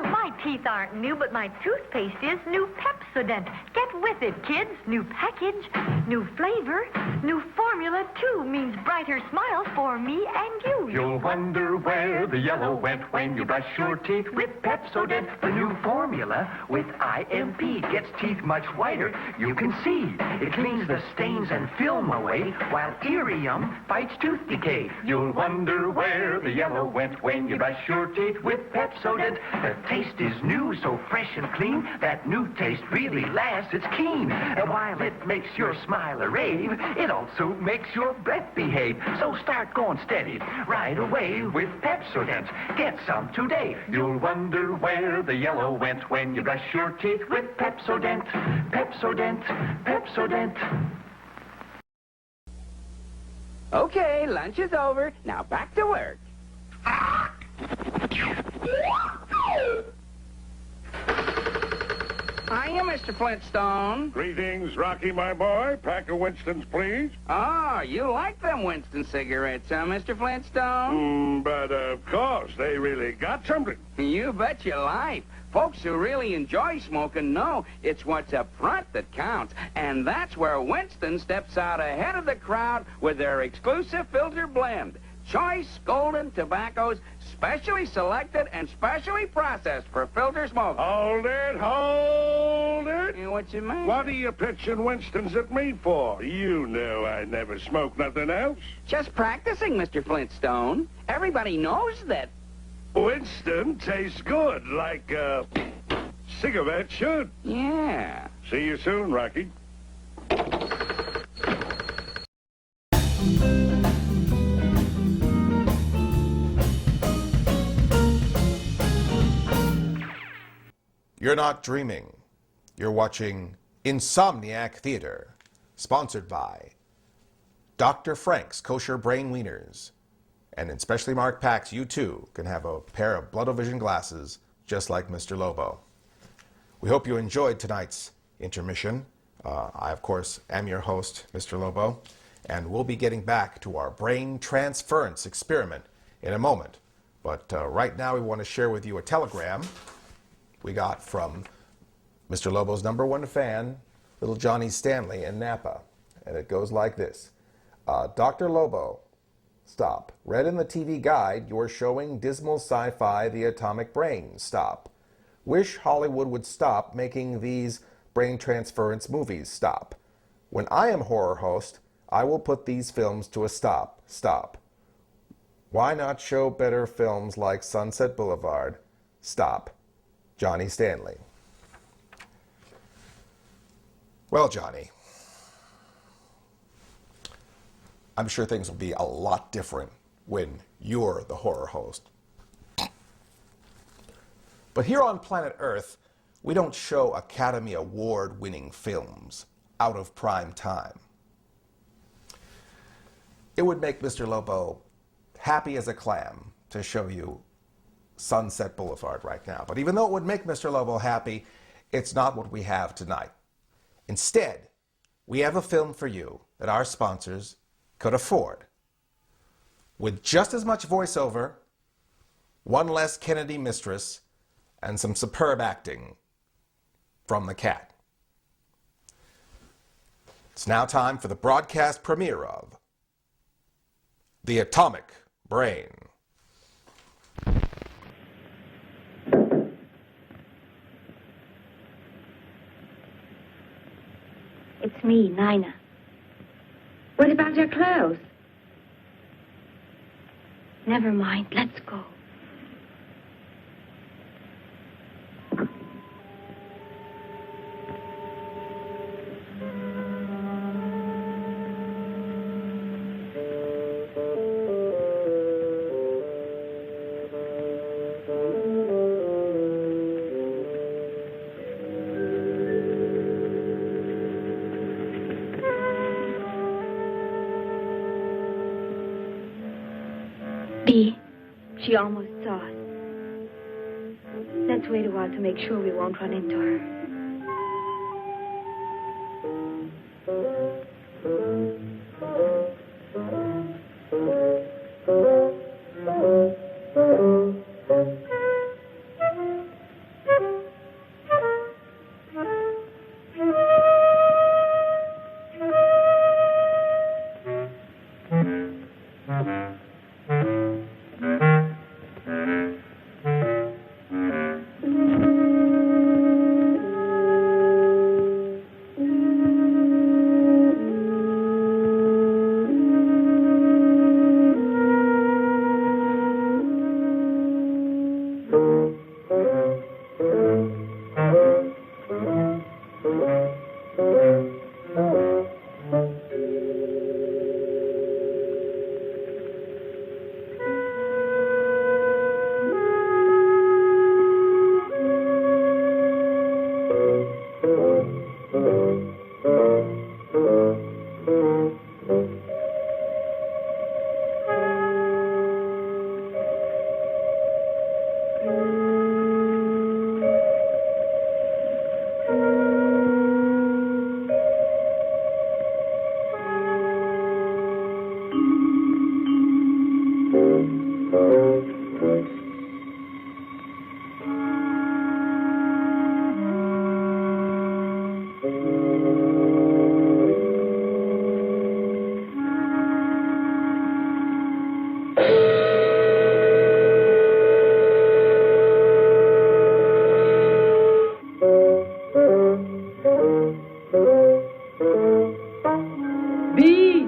My teeth aren't new, but my toothpaste is new Pepsodent. Get with it, kids. New package, new flavor, new formula, too, means brighter smiles for me and you. You'll wonder where the yellow went when you brush your teeth with Pepsodent. The new formula with IMP gets teeth much whiter. You can see it cleans the stains and film away, while Irium fights tooth decay. You'll wonder where the yellow went when you brush your teeth with Pepsodent. The taste is new, so fresh and clean. That new taste really lasts, it's keen. And while it makes your smile a rave, it also makes your breath behave. So start going steady right away with Pepsodent. Get some today. You'll wonder where the yellow went when you brush your teeth with Pepsodent. Pepsodent, Pepsodent. Okay, lunch is over. Now back to work. Hiya, Mr. Flintstone. Greetings, Rocky, my boy. Pack of Winstons, please. Oh, you like them Winston cigarettes, huh, Mr. Flintstone? But of course, they really got something. You bet your life. Folks who really enjoy smoking know it's what's up front that counts. And that's where Winston steps out ahead of the crowd with their exclusive filter blend. Choice golden tobaccos, specially selected and specially processed for filter smoke. Hold it, hold it. What you mean? What are you pitching Winston's at me for? You know I never smoke nothing else. Just practicing, Mr. Flintstone. Everybody knows that. Winston tastes good, like a cigarette should. Yeah. See you soon, Rocky. You're not dreaming. You're watching Insomniac Theater, sponsored by Dr. Frank's Kosher Brain Wieners. And in specially marked packs, you too can have a pair of Blood-O-Vision glasses just like Mr. Lobo. We hope you enjoyed tonight's intermission. I, of course, am your host, Mr. Lobo, and we'll be getting back to our brain transference experiment in a moment. But right now we want to share with you a telegram we got from Mr. Lobo's #1 fan, little Johnny Stanley in Napa. And it goes like this. Dr. Lobo, stop. Read in the TV guide you're showing dismal sci-fi The Atomic Brain. Stop. Wish Hollywood would stop making these brain transference movies. Stop. When I am horror host, I will put these films to a stop. Stop. Why not show better films like Sunset Boulevard? Stop. Johnny Stanley. Well, Johnny, I'm sure things will be a lot different when you're the horror host. But here on planet Earth, we don't show Academy Award-winning films out of prime time. It would make Mr. Lobo happy as a clam to show you Sunset Boulevard right now. But even though it would make Mr. Lobo happy, it's not what we have tonight. Instead, we have a film for you that our sponsors could afford. With just as much voiceover, one less Kennedy mistress, and some superb acting from the cat. It's now time for the broadcast premiere of The Atomic Brain. It's me, Nina. What about your clothes? Never mind. Let's go. She almost saw us. Let's wait a while to make sure we won't run into her. B. B.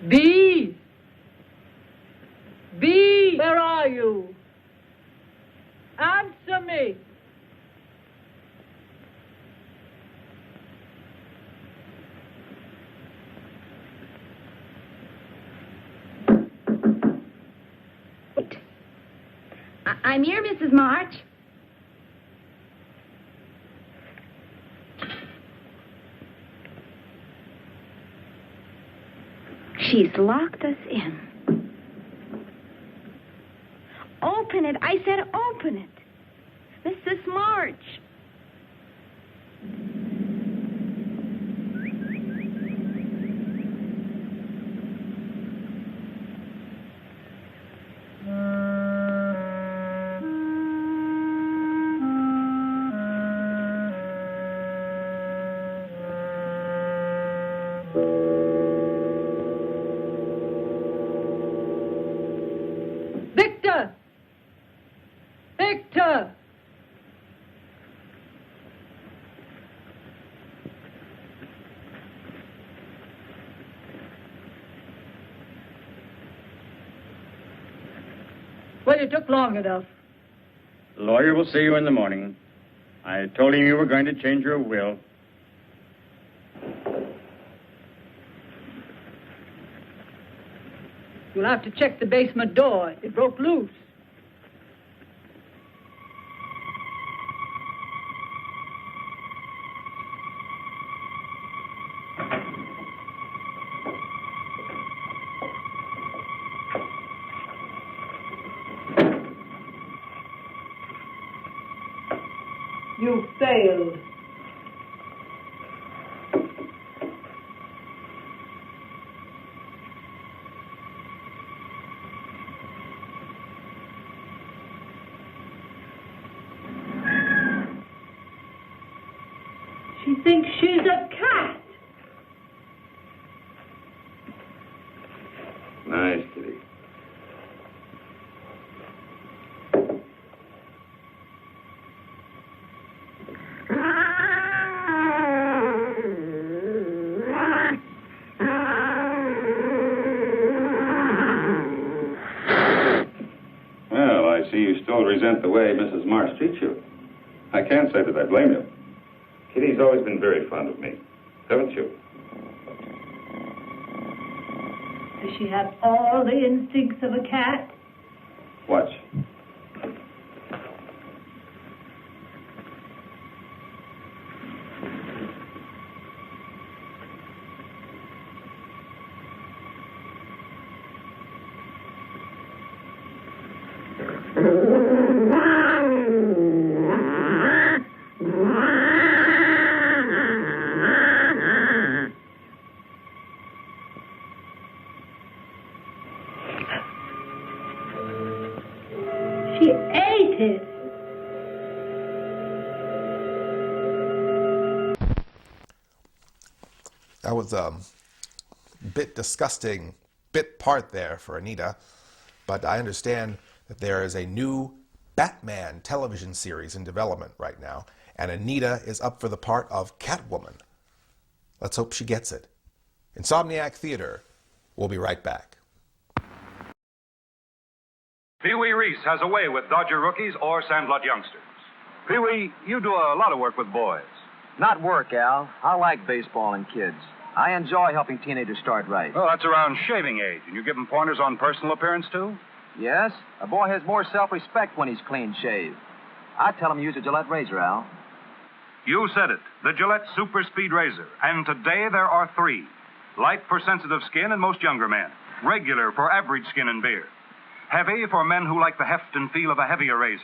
B. B. Where are you? Answer me. I'm here, Mrs. March. She's locked us in. Open it. I said open it. Mrs. March. Victor! Victor! Well, it took long enough. The lawyer will see you in the morning. I told him you were going to change your will. You'll have to check the basement door. It broke loose. You failed. She thinks she's a cat. Nice, kitty. Well, I see you still resent the way Mrs. Marsh treats you. I can't say that I blame you. Kitty's always been very fond of me, haven't you? Does she have all the instincts of a cat? Watch. She ate it. That was a bit disgusting bit part there for Anita, but I understand that there is a new Batman television series in development right now, and Anita is up for the part of Catwoman. Let's hope she gets it. Insomniac Theater. We'll be right back. Pee-wee Reese has a way with Dodger rookies or Sandlot youngsters. Pee-wee, you do a lot of work with boys. Not work, Al. I like baseball and kids. I enjoy helping teenagers start right. Well, that's around shaving age. And you give them pointers on personal appearance, too? Yes. A boy has more self-respect when he's clean shaved. I tell him to use a Gillette razor, Al. You said it. The Gillette Super Speed Razor. And today there are 3. Light for sensitive skin and most younger men. Regular for average skin and beard. Heavy for men who like the heft and feel of a heavier razor.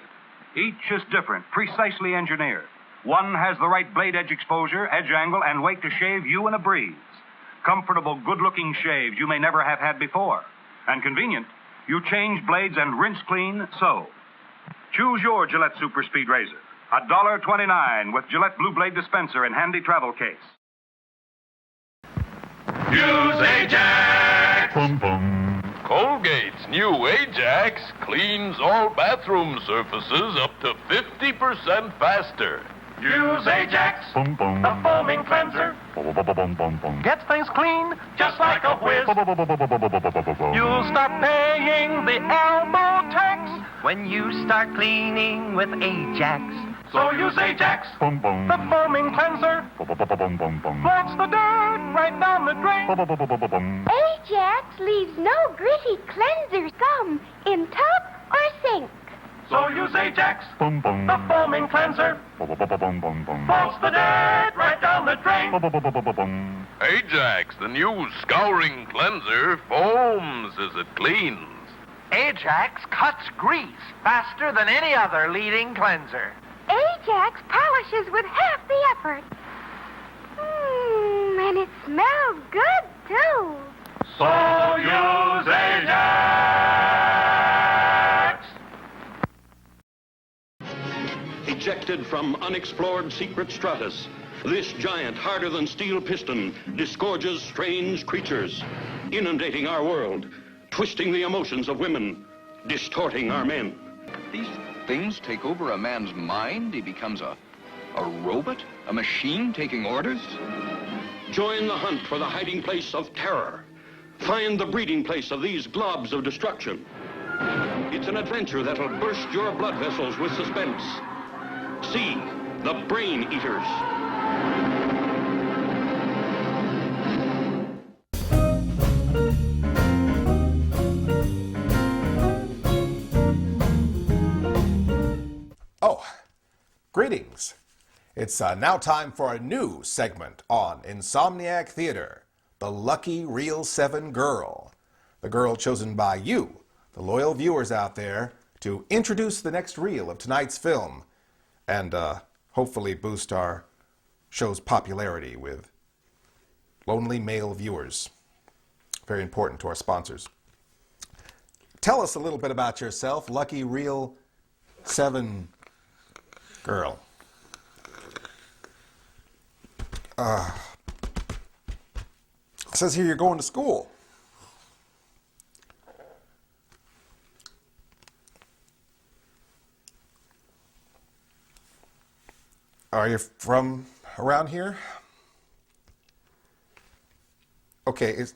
Each is different, precisely engineered. One has the right blade edge exposure, edge angle, and weight to shave you in a breeze. Comfortable, good-looking shaves you may never have had before. And convenient, you change blades and rinse clean, so. Choose your Gillette Super Speed Razor. $1.29 with Gillette Blue Blade dispenser and handy travel case. Use Ajax! Colgate's new Ajax cleans all bathroom surfaces up to 50% faster. Use Ajax, the foaming cleanser. Gets things clean just like a whiz. You'll stop paying the elbow tax when you start cleaning with Ajax. So use Ajax, the foaming cleanser. Flush the dirt right down the drain. Ajax leaves no gritty cleanser scum in tub or sink. So use Ajax, the foaming cleanser. Flush the dirt right down the drain. Ajax, the new scouring cleanser, foams as it cleans. Ajax cuts grease faster than any other leading cleanser. Ajax polishes with half the effort. And it smells good, too. So use Ajax! Ejected from unexplored secret stratus, this giant, harder-than-steel piston disgorges strange creatures, inundating our world, twisting the emotions of women, distorting our men. These things take over a man's mind. He becomes a robot, a machine taking orders. Join the hunt for the hiding place of terror. Find the breeding place of these globs of destruction. It's an adventure that'll burst your blood vessels with suspense. See the Brain Eaters. Oh, greetings. It's now time for a new segment on Insomniac Theater, The Lucky Reel 7 Girl. The girl chosen by you, the loyal viewers out there, to introduce the next reel of tonight's film and hopefully boost our show's popularity with lonely male viewers. Very important to our sponsors. Tell us a little bit about yourself, Lucky Reel 7 Girl. It says here you're going to school. Are you from around here? Okay, is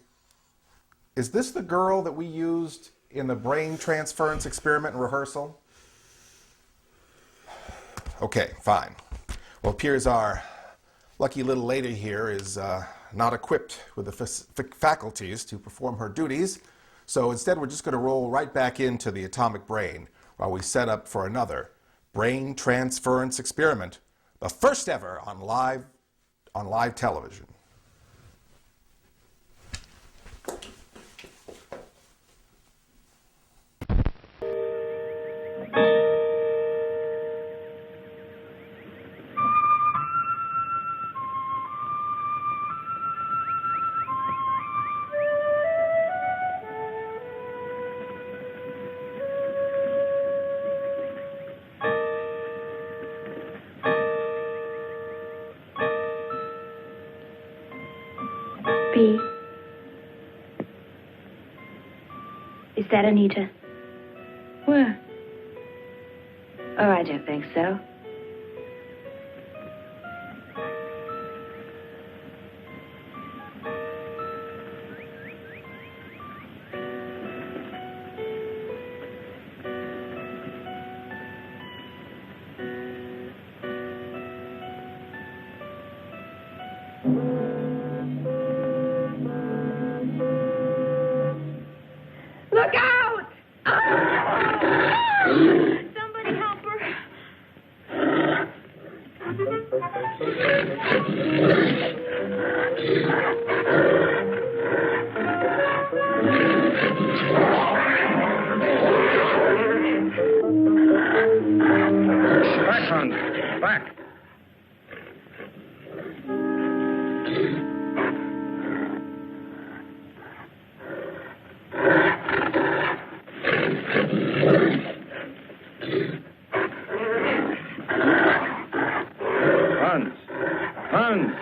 this the girl that we used in the brain transference experiment in rehearsal? Okay, fine. Well, it appears our lucky little lady here is not equipped with the faculties to perform her duties, so instead we're just going to roll right back into the atomic brain while we set up for another brain transference experiment, the first ever on live television. B. Is that Anita? Where? Oh, I don't think so. Hans, back. Hans. Hans.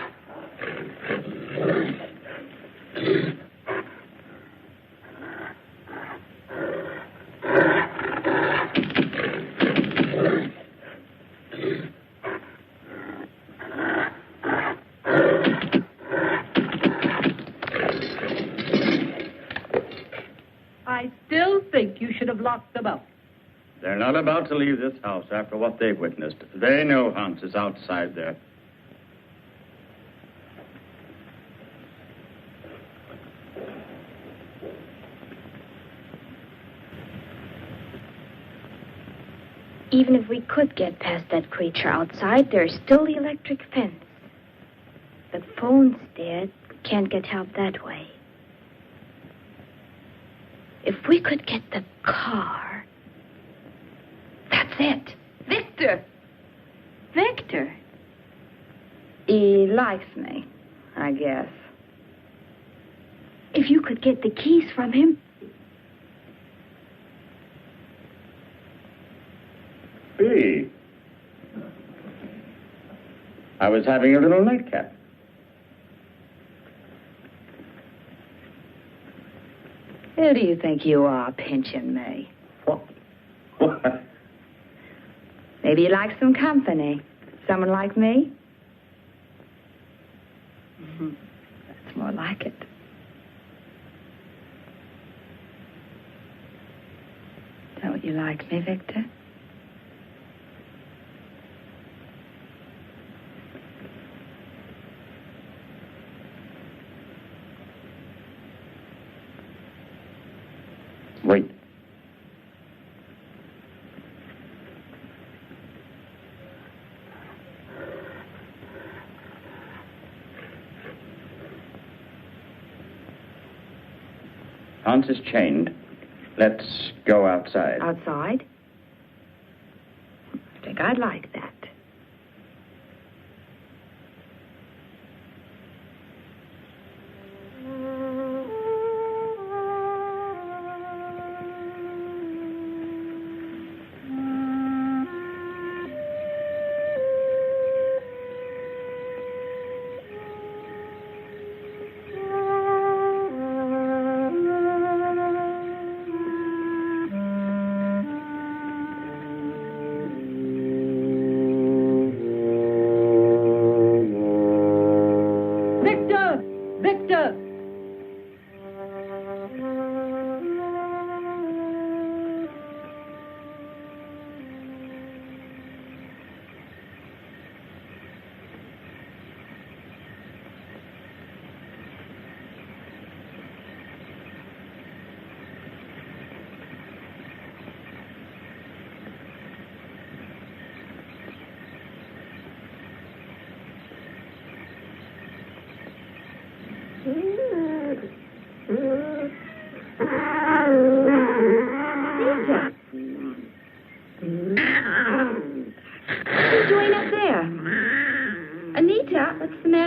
I still think you should have locked them up. They're not about to leave this house after what they've witnessed. They know Hans is outside there. Even if we could get past that creature outside, there's still the electric fence. The phone's dead. Can't get help that way. If we could get the car... That's it. Victor. Victor. He likes me, I guess. If you could get the keys from him... Hey. I was having a little nightcap. Who do you think you are, pinching me? What? Maybe you like some company. Someone like me? That's more like it. Don't you like me, Victor? Wait. Hans is chained. Let's go outside. Outside? I think I'd like that.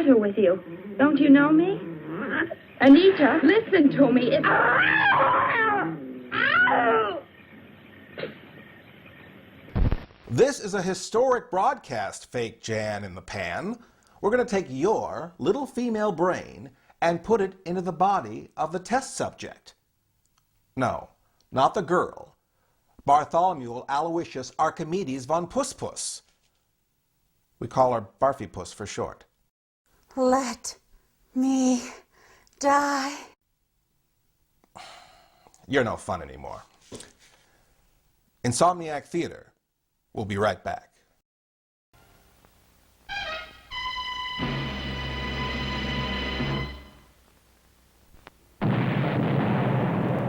With you. Don't you know me? Anita, listen to me. This is a historic broadcast, fake Jan in the pan. We're going to take your little female brain and put it into the body of the test subject. No, not the girl. Bartholomew Aloysius Archimedes von Puss. We call her Barfy Puss for short. Let me die. You're no fun anymore. Insomniac Theater. We'll be right back.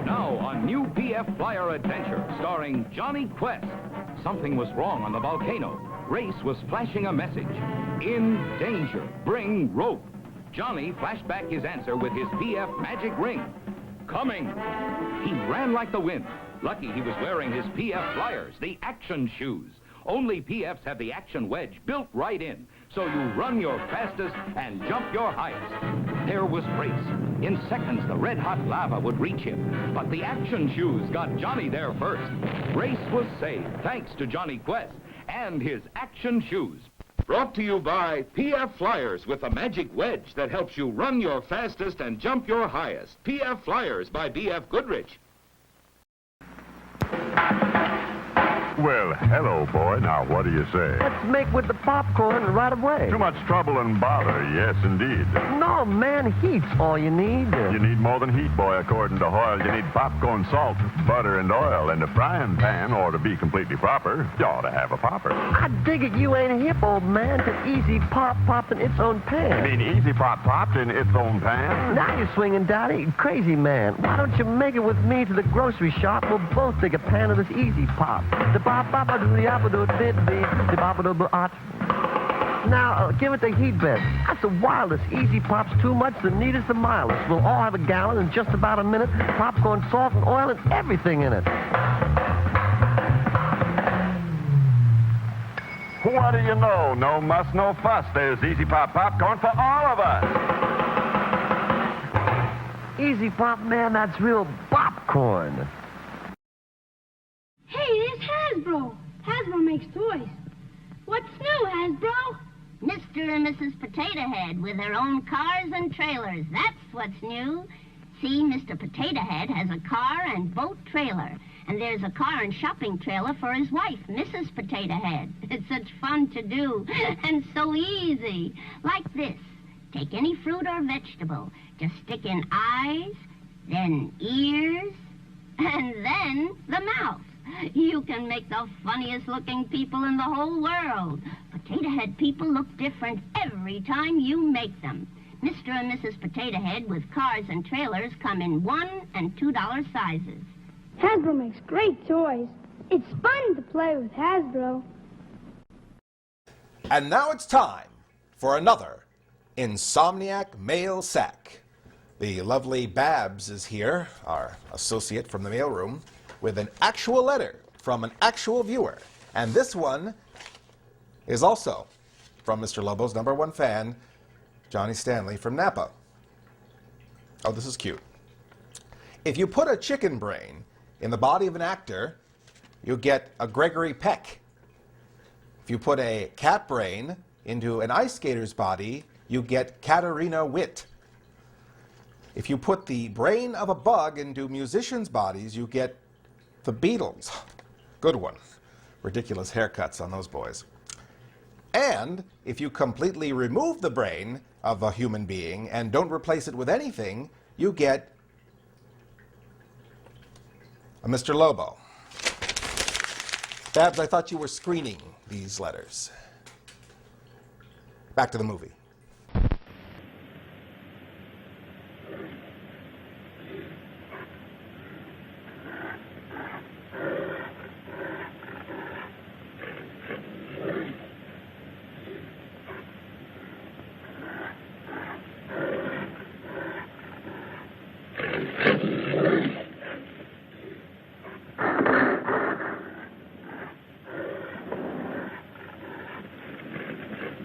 Now, a new PF Flyer adventure starring Johnny Quest. Something was wrong on the volcano. Race was flashing a message. In danger. Bring rope. Johnny flashed back his answer with his PF magic ring. Coming. He ran like the wind. Lucky he was wearing his PF Flyers, the action shoes. Only PFs have the action wedge built right in, so you run your fastest and jump your highest. There was Race. In seconds, the red-hot lava would reach him, but the action shoes got Johnny there first. Race was saved thanks to Johnny Quest and his action shoes. Brought to you by PF Flyers with a magic wedge that helps you run your fastest and jump your highest. PF Flyers by B.F. Goodrich. Well, hello, boy. Now, what do you say? Let's make with the popcorn right away. Too much trouble and bother, yes, indeed. No, man, heat's all you need. You need more than heat, boy, according to Hoyle. You need popcorn, salt, butter, and oil. And a frying pan, or to be completely proper, you ought to have a popper. I dig it you ain't hip, old man, to Easy Pop popped in its own pan. You mean Easy Pop popped in its own pan? Now you're swinging, Daddy. Crazy man. Why don't you make it with me to the grocery shop? We'll both take a pan of this Easy Pop. Now, give it the heat bed. That's the wildest. Easy Pop's too much, the neatest, the mildest. We'll all have a gallon in just about a minute. Popcorn, salt, and oil, and everything in it. What do you know? No muss, no fuss. There's Easy Pop popcorn for all of us. Easy Pop, man, that's real popcorn. Hey, there's Hasbro. Hasbro makes toys. What's new, Hasbro? Mr. and Mrs. Potato Head with their own cars and trailers. That's what's new. See, Mr. Potato Head has a car and boat trailer. And there's a car and shopping trailer for his wife, Mrs. Potato Head. It's such fun to do and so easy. Like this. Take any fruit or vegetable. Just stick in eyes, then ears, and then the mouth. You can make the funniest looking people in the whole world. Potato Head people look different every time you make them. Mr. and Mrs. Potato Head with cars and trailers come in $1 and $2 sizes. Hasbro makes great toys. It's fun to play with Hasbro. And now it's time for another Insomniac Mail Sack. The lovely Babs is here, our associate from the mailroom, with an actual letter from an actual viewer. And this one is also from Mr. Lobo's #1 fan, Johnny Stanley from Napa. Oh, this is cute. If you put a chicken brain in the body of an actor, you get a Gregory Peck. If you put a cat brain into an ice skater's body, you get Katarina Witt. If you put the brain of a bug into musicians' bodies, you get the Beatles. Good one. Ridiculous haircuts on those boys. And if you completely remove the brain of a human being and don't replace it with anything, you get a Mr. Lobo. Babs, I thought you were screening these letters. Back to the movie.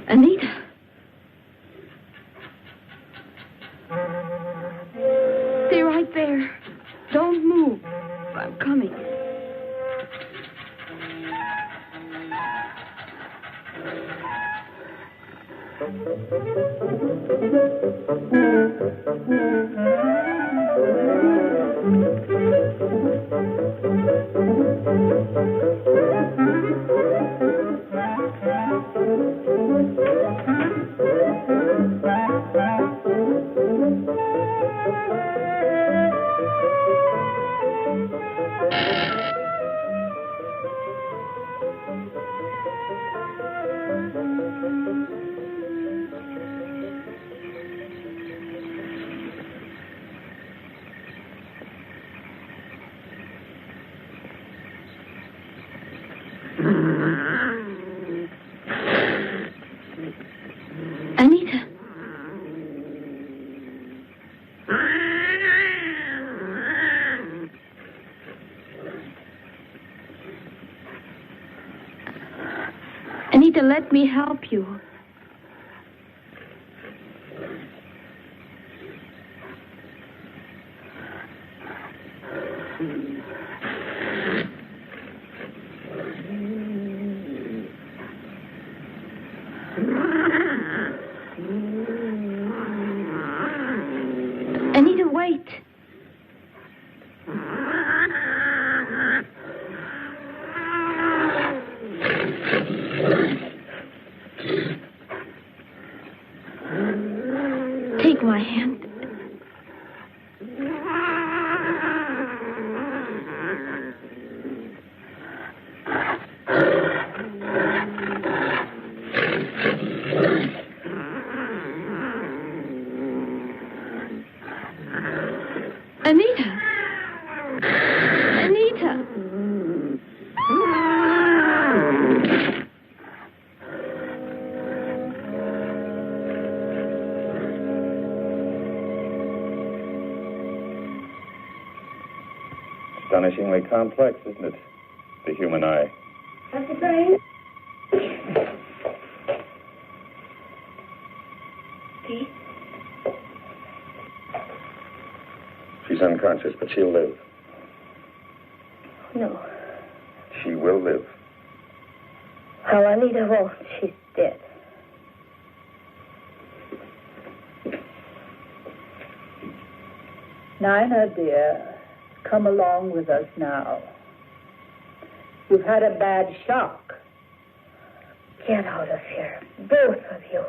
Anita. Stay right there. Don't move. I'm coming. Anita. Anita, let me help you. Anita, wait. Take my hand. Anita! Anita! Astonishingly complex, isn't it? The human eye. That's the thing. Pete? She's unconscious, but she'll live. No. She will live. Oh, Anita won't. She's dead. Nina, dear, come along with us now. You've had a bad shock. Get out of here, both of you.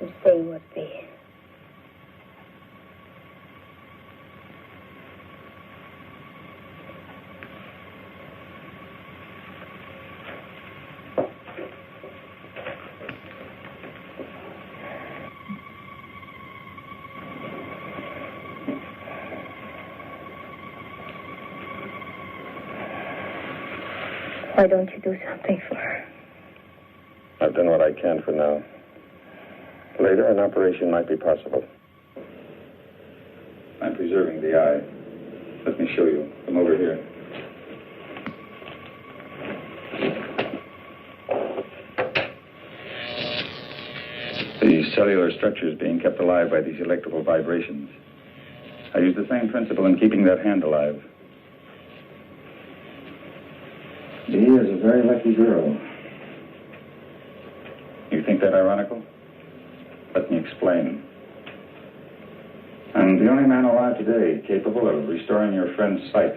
And say what be. Why don't you do something for her? I've done what I can for now. Later, an operation might be possible. I'm preserving the eye. Let me show you. Come over here. The cellular structure is being kept alive by these electrical vibrations. I use the same principle in keeping that hand alive. She is a very lucky girl. You think that ironical? Let me explain. I'm the only man alive today capable of restoring your friend's sight.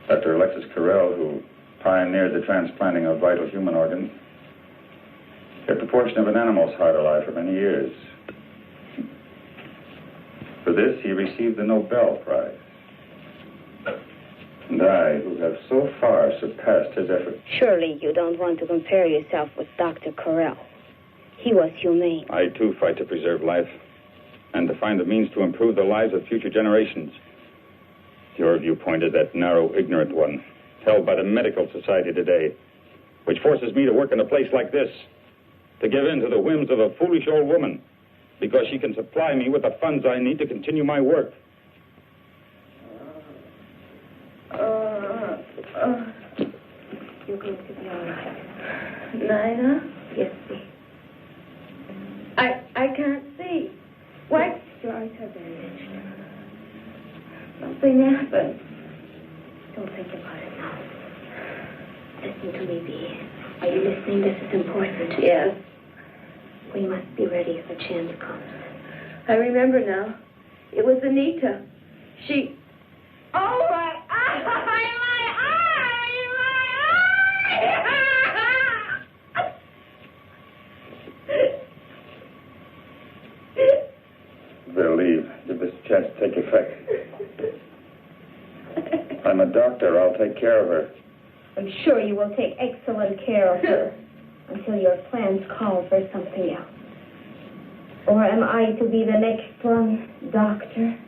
Dr. Alexis Carrel, who pioneered the transplanting of vital human organs, kept a portion of an animal's heart alive for many years. For this, he received the Nobel Prize. And I, who have so far surpassed his efforts. Surely you don't want to compare yourself with Dr. Carrel. He was humane. I, too, fight to preserve life and to find the means to improve the lives of future generations. Your viewpoint is that narrow, ignorant one, held by the medical society today, which forces me to work in a place like this, to give in to the whims of a foolish old woman, because she can supply me with the funds I need to continue my work. You're going to be all right. Nina? Yes, see. I can't see. What? Your eyes are bandaged. Something happened. Don't think about it now. Listen to me, Bee. Are you listening? This is important. Yes. We must be ready if a chance comes. I remember now. It was Anita. She... Oh, my eye! My eye! They'll leave. Give this chance to take effect. I'm a doctor. I'll take care of her. I'm sure you will take excellent care of her until your plans call for something else. Or am I to be the next one, Doctor?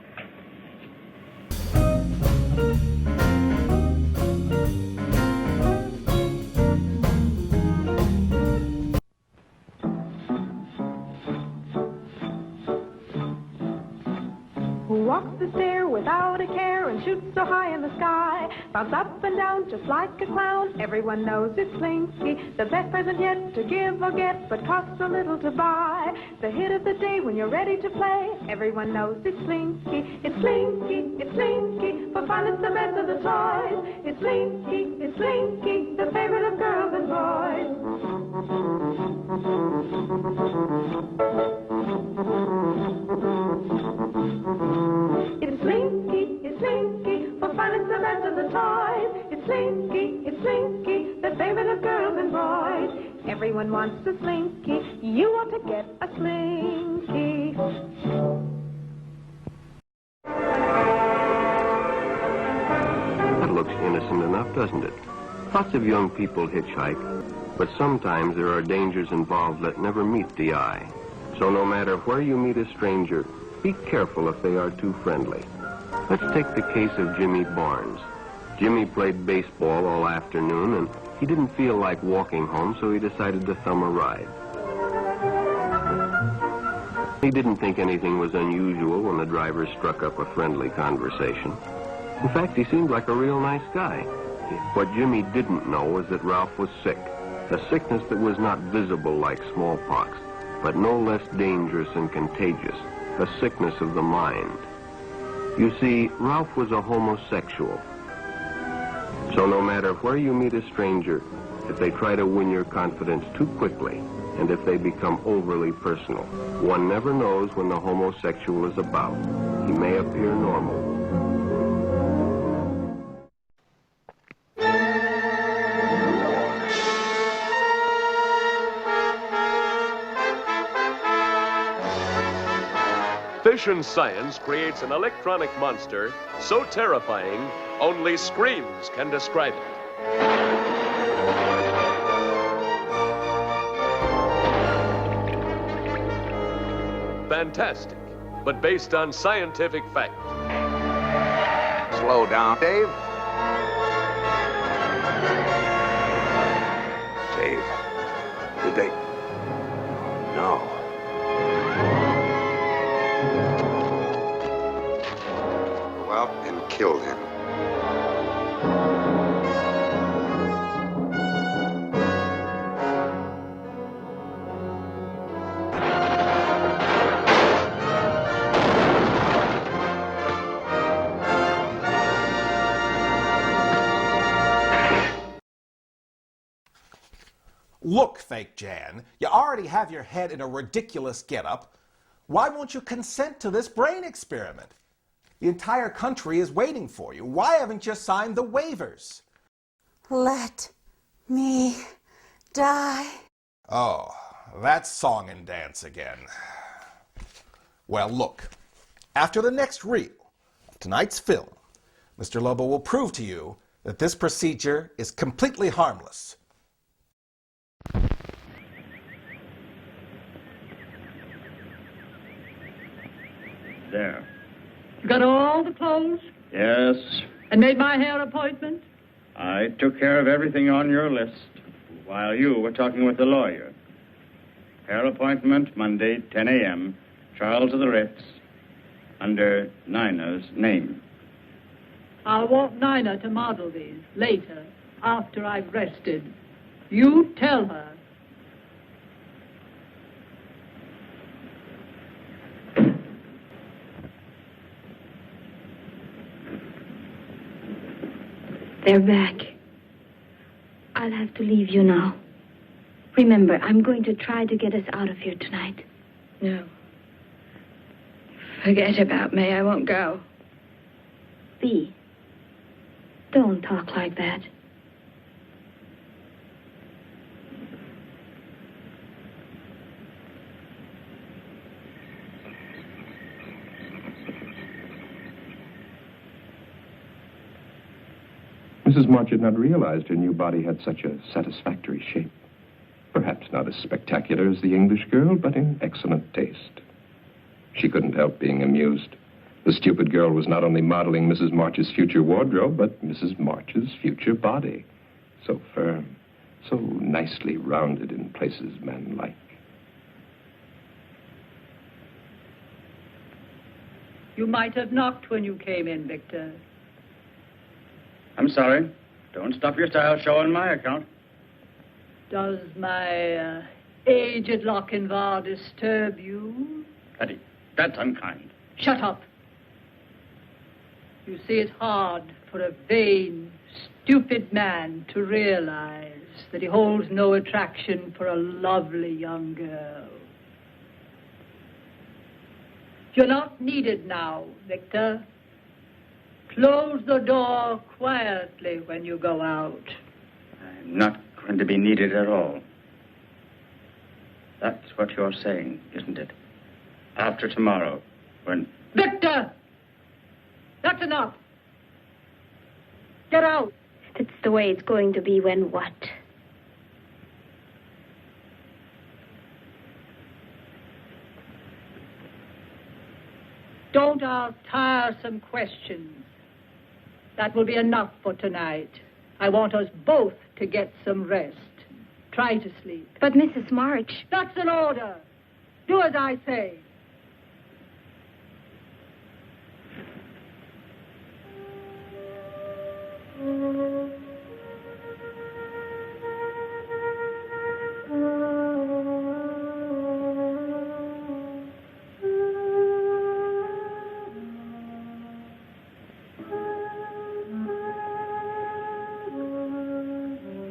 Who walks the stair without a care and shoots so high in the sky bounce up and down just like a clown. Everyone knows it's Slinky, the best present yet to give or get, but costs a little to buy. The hit of the day when you're ready to play. Everyone knows it's Slinky, it's Slinky, it's Slinky. For fun, it's the best of the toys. It's Slinky, the favorite of girls and boys. It's Slinky, for fun it's the best of the toys. It's Slinky, the favorite of girls and boys. Everyone wants a Slinky, you ought to get a Slinky. That looks innocent enough, doesn't it? Lots of young people hitchhike, but sometimes there are dangers involved that never meet the eye. So no matter where you meet a stranger, be careful if they are too friendly. Let's take the case of Jimmy Barnes. Jimmy played baseball all afternoon, and he didn't feel like walking home, so he decided to thumb a ride. He didn't think anything was unusual when the driver struck up a friendly conversation. In fact, he seemed like a real nice guy. What Jimmy didn't know was that Ralph was sick, a sickness that was not visible like smallpox, but no less dangerous and contagious, a sickness of the mind. You see, Ralph was a homosexual. So no matter where you meet a stranger, if they try to win your confidence too quickly, and if they become overly personal, one never knows when the homosexual is about. He may appear normal. Fission science creates an electronic monster so terrifying, only screams can describe it. Fantastic, but based on scientific fact. Slow down, Dave. Dave, did they... No. Go out and kill him. Look, Fake Jan, you already have your head in a ridiculous getup. Why won't you consent to this brain experiment? The entire country is waiting for you. Why haven't you signed the waivers? Let me die. Oh, that's song and dance again. Well, look, after the next reel of tonight's film, Mr. Lobo will prove to you that this procedure is completely harmless. There. You got all the clothes? Yes. And made my hair appointment? I took care of everything on your list while you were talking with the lawyer. Hair appointment Monday, 10 a.m., Charles of the Ritz, under Nina's name. I'll want Nina to model these later, after I've rested. You tell her. They're back. I'll have to leave you now. Remember, I'm going to try to get us out of here tonight. No. Forget about me. I won't go. Bea, don't talk like that. Mrs. March had not realized her new body had such a satisfactory shape. Perhaps not as spectacular as the English girl, but in excellent taste. She couldn't help being amused. The stupid girl was not only modeling Mrs. March's future wardrobe, but Mrs. March's future body. So firm, so nicely rounded in places men like. You might have knocked when you came in, Victor. I'm sorry. Don't stop your style show on my account. Does my aged Lochinvar disturb you? Hetty, that's unkind. Shut up. You see, it's hard for a vain, stupid man to realize that he holds no attraction for a lovely young girl. You're not needed now, Victor. Close the door quietly when you go out. I'm not going to be needed at all. That's what you're saying, isn't it? After tomorrow, when... Victor! That's enough. Get out. That's the way it's going to be when what? Don't ask tiresome questions. That will be enough for tonight. I want us both to get some rest. Try to sleep. But Mrs. March... That's an order. Do as I say.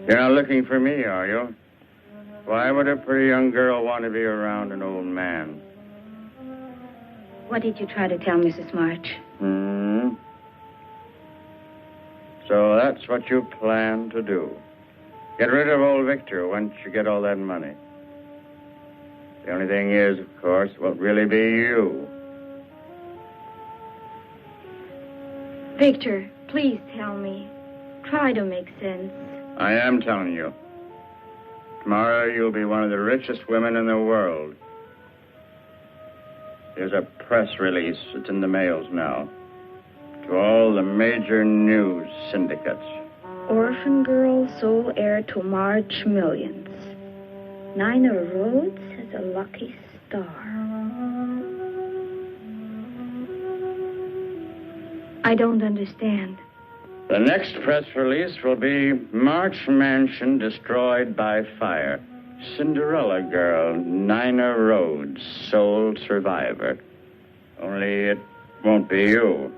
You're not looking for me, are you? Why would a pretty young girl want to be around an old man? What did you try to tell Mrs. March? So that's what you plan to do. Get rid of old Victor once you get all that money. The only thing is, of course, it won't really be you. Victor, please tell me. Try to make sense. I am telling you. Tomorrow you'll be one of the richest women in the world. Here's a press release. It's in the mails now. To all the major news syndicates. Orphan girl, sole heir to March millions. Nina Rhodes has a lucky star. I don't understand. The next press release will be March Mansion destroyed by fire. Cinderella girl, Nina Rhodes, sole survivor. Only it won't be you.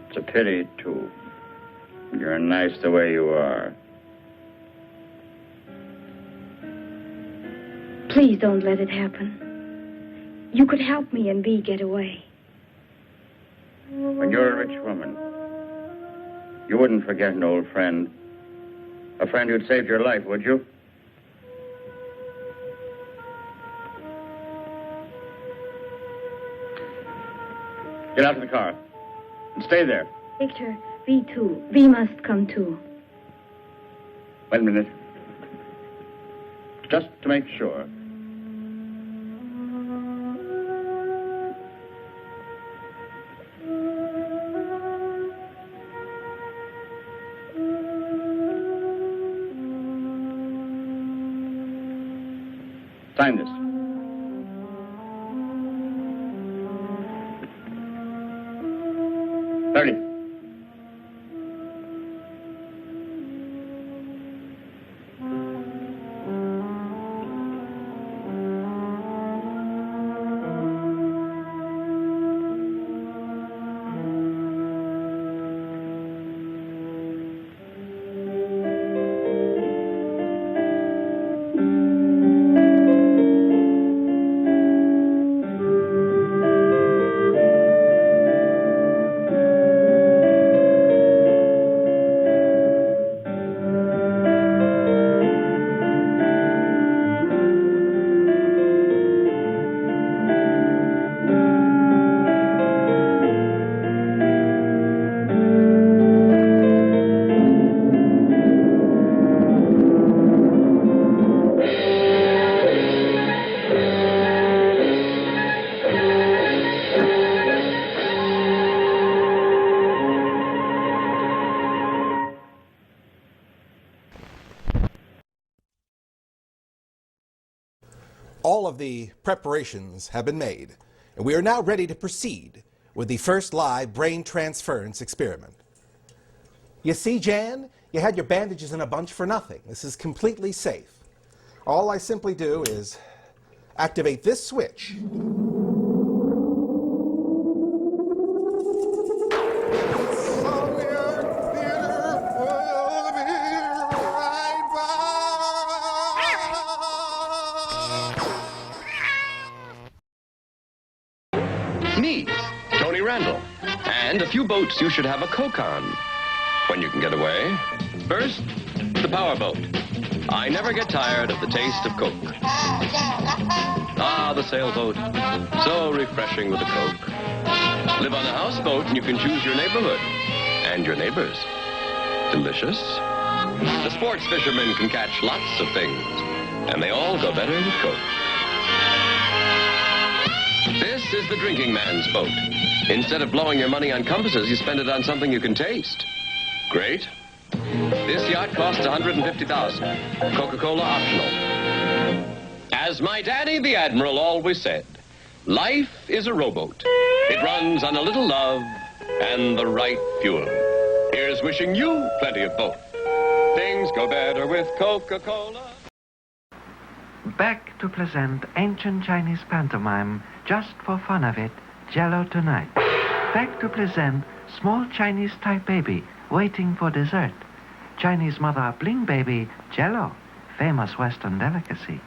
It's a pity, too. You're nice the way you are. Please don't let it happen. You could help me and Bea get away. When you're a rich woman, you wouldn't forget an old friend. A friend who'd saved your life, would you? Get out of the car. And stay there. Victor, Bea too. Bea must come too. Wait a minute. Just to make sure. Sign this. Ready. All of the preparations have been made, and we are now ready to proceed with the first live brain transference experiment. You see, Jan? You had your bandages in a bunch for nothing. This is completely safe. All I simply do is activate this switch. Me, Tony Randall. And a few boats you should have a Coke on when you can get away. First, the powerboat. I never get tired of the taste of Coke. Ah, the sailboat. So refreshing with a Coke. Live on a houseboat and you can choose your neighborhood and your neighbors. Delicious. The sports fishermen can catch lots of things, and they all go better with Coke. This is the drinking man's boat. Instead of blowing your money on compasses, you spend it on something you can taste. Great. This yacht costs $150,000. Coca-Cola optional. As my daddy, the Admiral, always said, life is a rowboat. It runs on a little love and the right fuel. Here's wishing you plenty of both. Things go better with Coca-Cola. Back to present ancient Chinese pantomime, just for fun of it, Jello Tonight. Back to present small Chinese type baby waiting for dessert. Chinese mother bling baby, Jello, famous Western delicacy.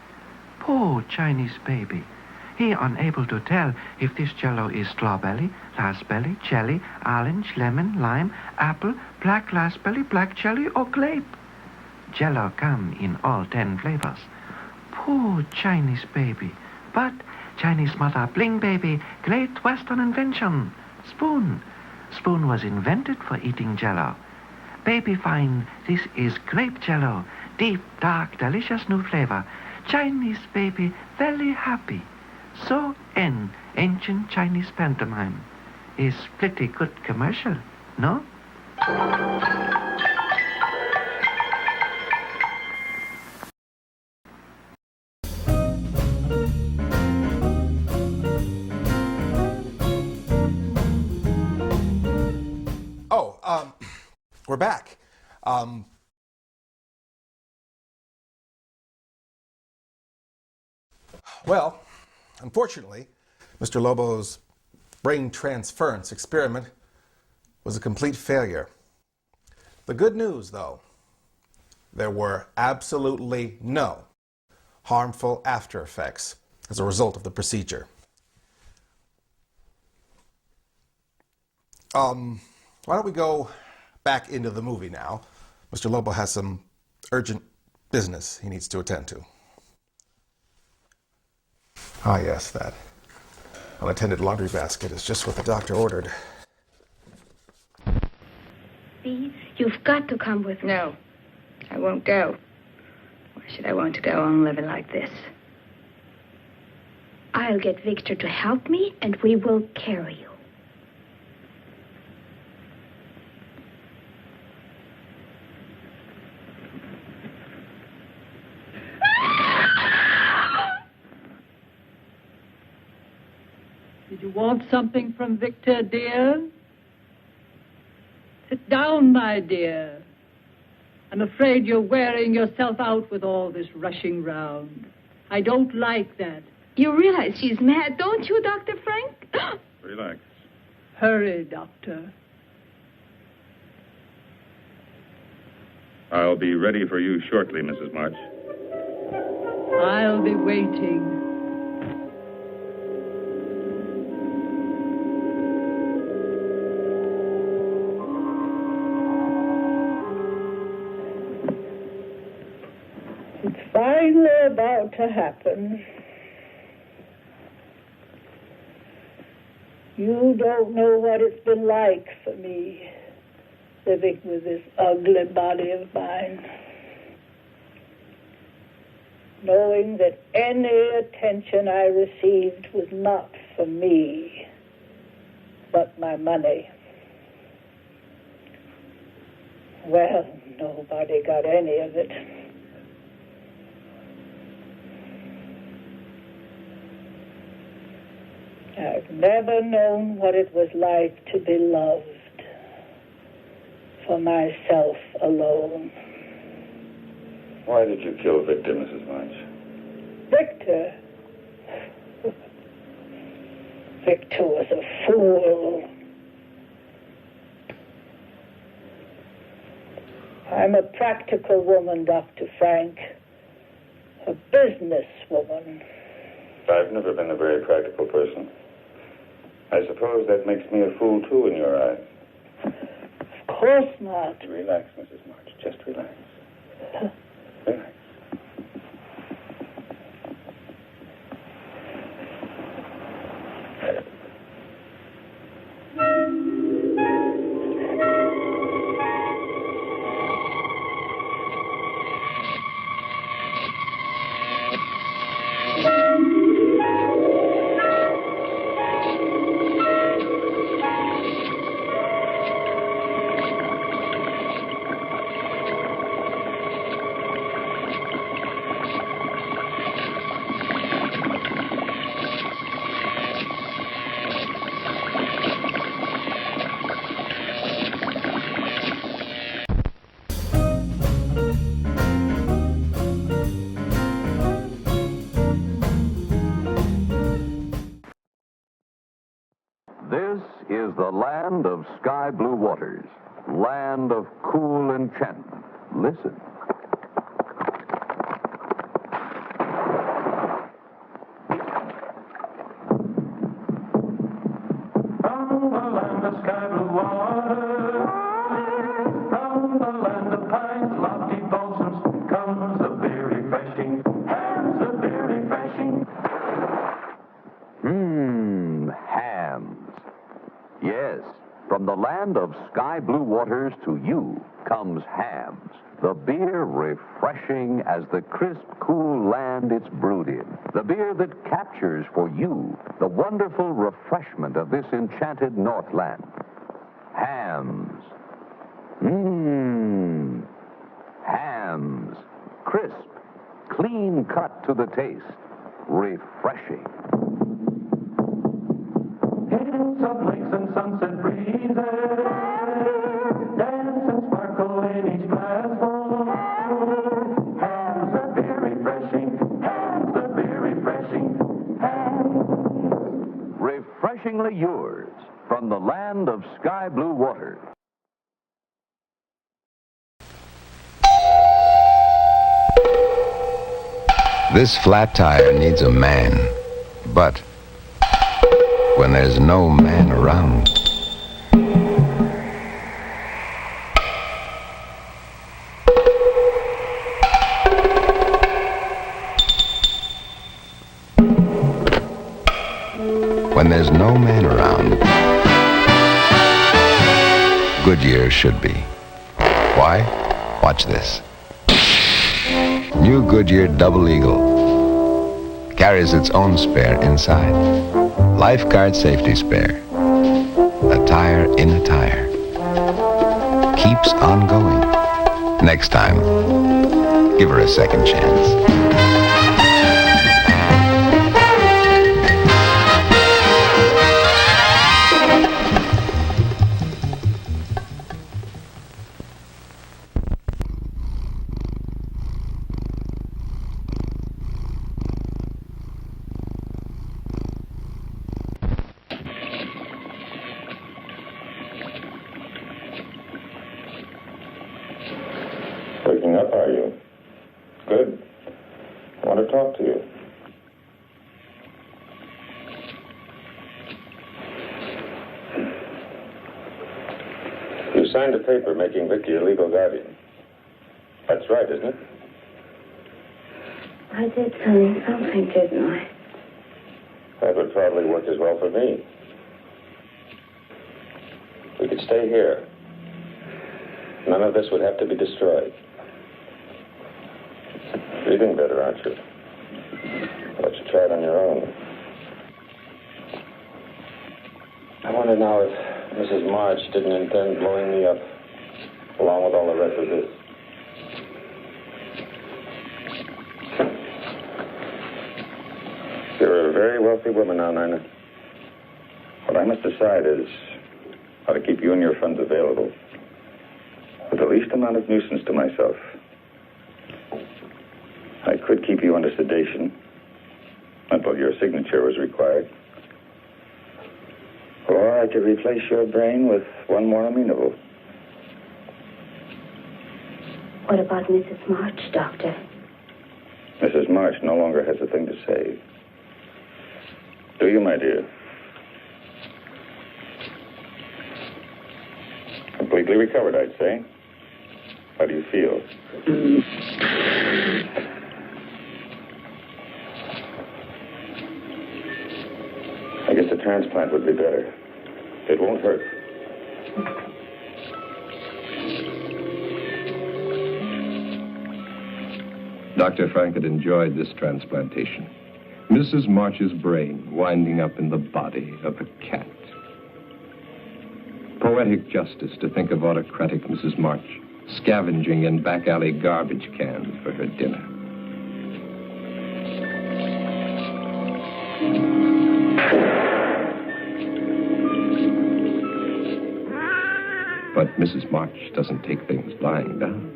Poor Chinese baby. He unable to tell if this Jello is strawberry, raspberry, cherry, orange, lemon, lime, apple, black raspberry, black cherry, or grape. Jello come in all 10 flavors. Poor Chinese baby. But Chinese mother bling baby, great Western invention. Spoon. Spoon was invented for eating Jello. Baby find this is grape Jello. Deep, dark, delicious new flavor. Chinese baby very happy. So end ancient Chinese pantomime. Is pretty good commercial, no? We're back. Well, unfortunately, Mr. Lobo's brain transference experiment was a complete failure. The good news, though, there were absolutely no harmful after effects as a result of the procedure. Why don't we go back into the movie now? Mr. Lobo has some urgent business he needs to attend to. Ah, yes, that unattended laundry basket is just what the doctor ordered. Bee, you've got to come with me. No, I won't go. Why should I want to go on living like this? I'll get Victor to help me, and we will carry you. Did you want something from Victor, dear? Sit down, my dear. I'm afraid you're wearing yourself out with all this rushing round. I don't like that. You realize she's mad, don't you, Dr. Frank? Relax. Hurry, Doctor. I'll be ready for you shortly, Mrs. March. I'll be waiting. It's finally about to happen. You don't know what it's been like for me, living with this ugly body of mine. Knowing that any attention I received was not for me, but my money. Well, nobody got any of it. I've never known what it was like to be loved. for myself alone. Why did you kill Victor, Mrs. March? Victor? Victor was a fool. I'm a practical woman, Dr. Frank. A business woman. I've never been a very practical person. I suppose that makes me a fool, too, in your eyes. Of course not. Relax, Mrs. March. Just relax. Relax. This is the land of sky blue waters, land of cool enchantment. Listen. From the land of sky blue waters, from the land of pines, lofty balsams, comes a beer refreshing, hams a beer refreshing. Hams. Yes, from the land of sky blue waters to you comes Hams, the beer refreshing as the crisp, cool land it's brewed in. The beer that captures for you the wonderful refreshment of this enchanted Northland. Hams. Hams. Crisp, clean cut to the taste. Refreshing. Hints of lakes and sunset breezes, dance and sparkle in each glassful. Hams are very refreshing, hams are very refreshing, hams. Refreshingly yours from the land of sky blue water. This flat tire needs a man, but when there's no man around, when there's no man around, Goodyear should be. Why? Watch this. New Goodyear Double Eagle carries its own spare inside. Lifeguard safety spare. A tire in a tire. Keeps on going. Next time, give her a second chance. Waking up, are you? Good. I want to talk to you. You signed a paper making Vicky your legal guardian. That's right, isn't it? I did sign something, didn't I? That would probably work as well for me. We could stay here. None of this would have to be destroyed. Breathing better, aren't you? Why don't you try it on your own? I wonder now if Mrs. March didn't intend blowing me up, along with all the rest of this. You're a very wealthy woman now, Nina. What I must decide is how to keep you and your funds available. least amount of nuisance to myself. I could keep you under sedation until your signature was required. Or I could replace your brain with one more amenable. What about Mrs. March, Doctor? Mrs. March no longer has a thing to say. Do you, my dear? Completely recovered, I'd say. How do you feel? I guess a transplant would be better. It won't hurt. Dr. Frank had enjoyed this transplantation. Mrs. March's brain winding up in the body of a cat. Poetic justice to think of autocratic Mrs. March scavenging in back alley garbage cans for her dinner. But Mrs. March doesn't take things lying down.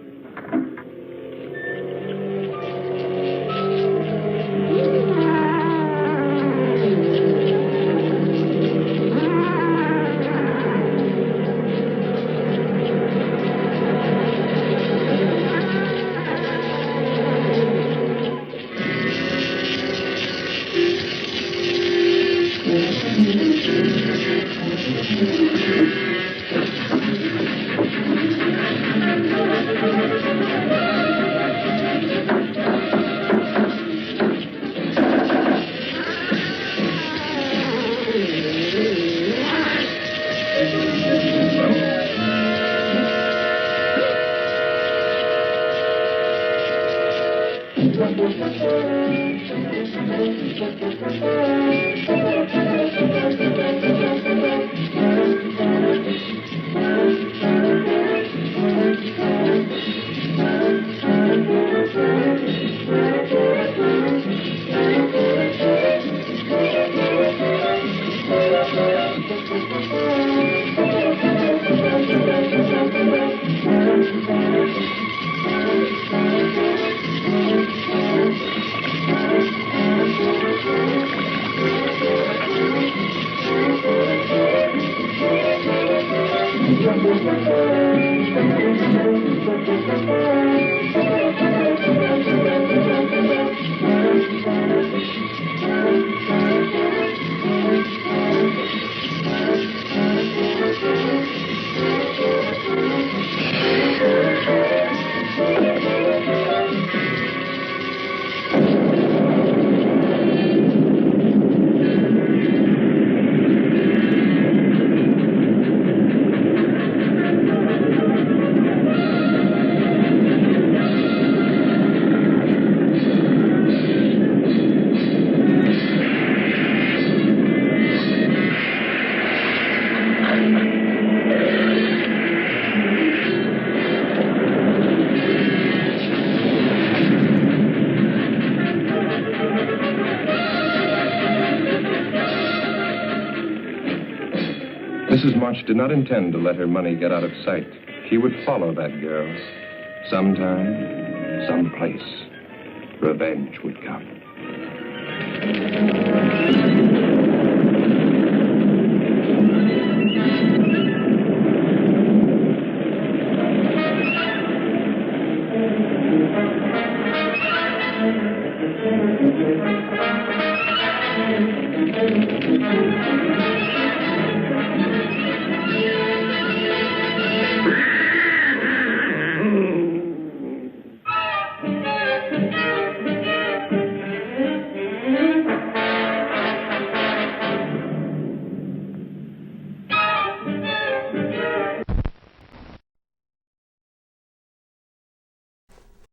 Mrs. March did not intend to let her money get out of sight. She would follow that girl. Sometime, someplace, revenge would come.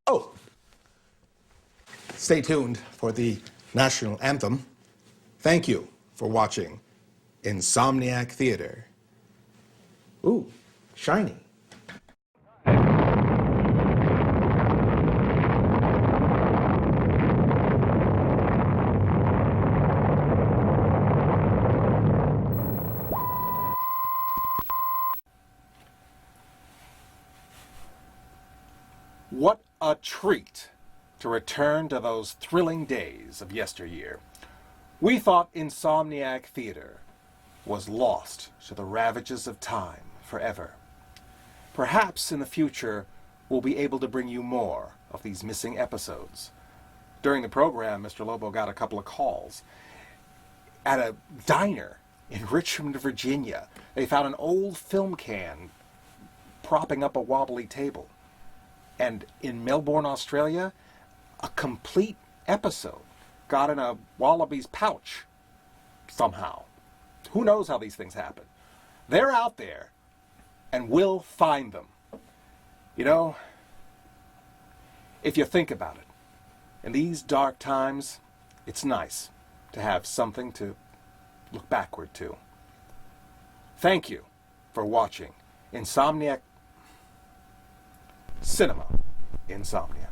Oh, stay tuned for the national anthem. Thank you for watching Insomniac Theater. Ooh, shiny. What a treat to return to those thrilling days of yesteryear. We thought Insomniac Theater was lost to the ravages of time forever. Perhaps in the future we'll be able to bring you more of these missing episodes. During the program, Mr. Lobo got a couple of calls. At a diner in Richmond, Virginia, they found an old film can propping up a wobbly table. And in Melbourne, Australia, a complete episode got in a wallaby's pouch somehow. Who knows how these things happen? They're out there, and we'll find them. You know, if you think about it, in these dark times, it's nice to have something to look backward to. Thank you for watching Cinema Insomnia.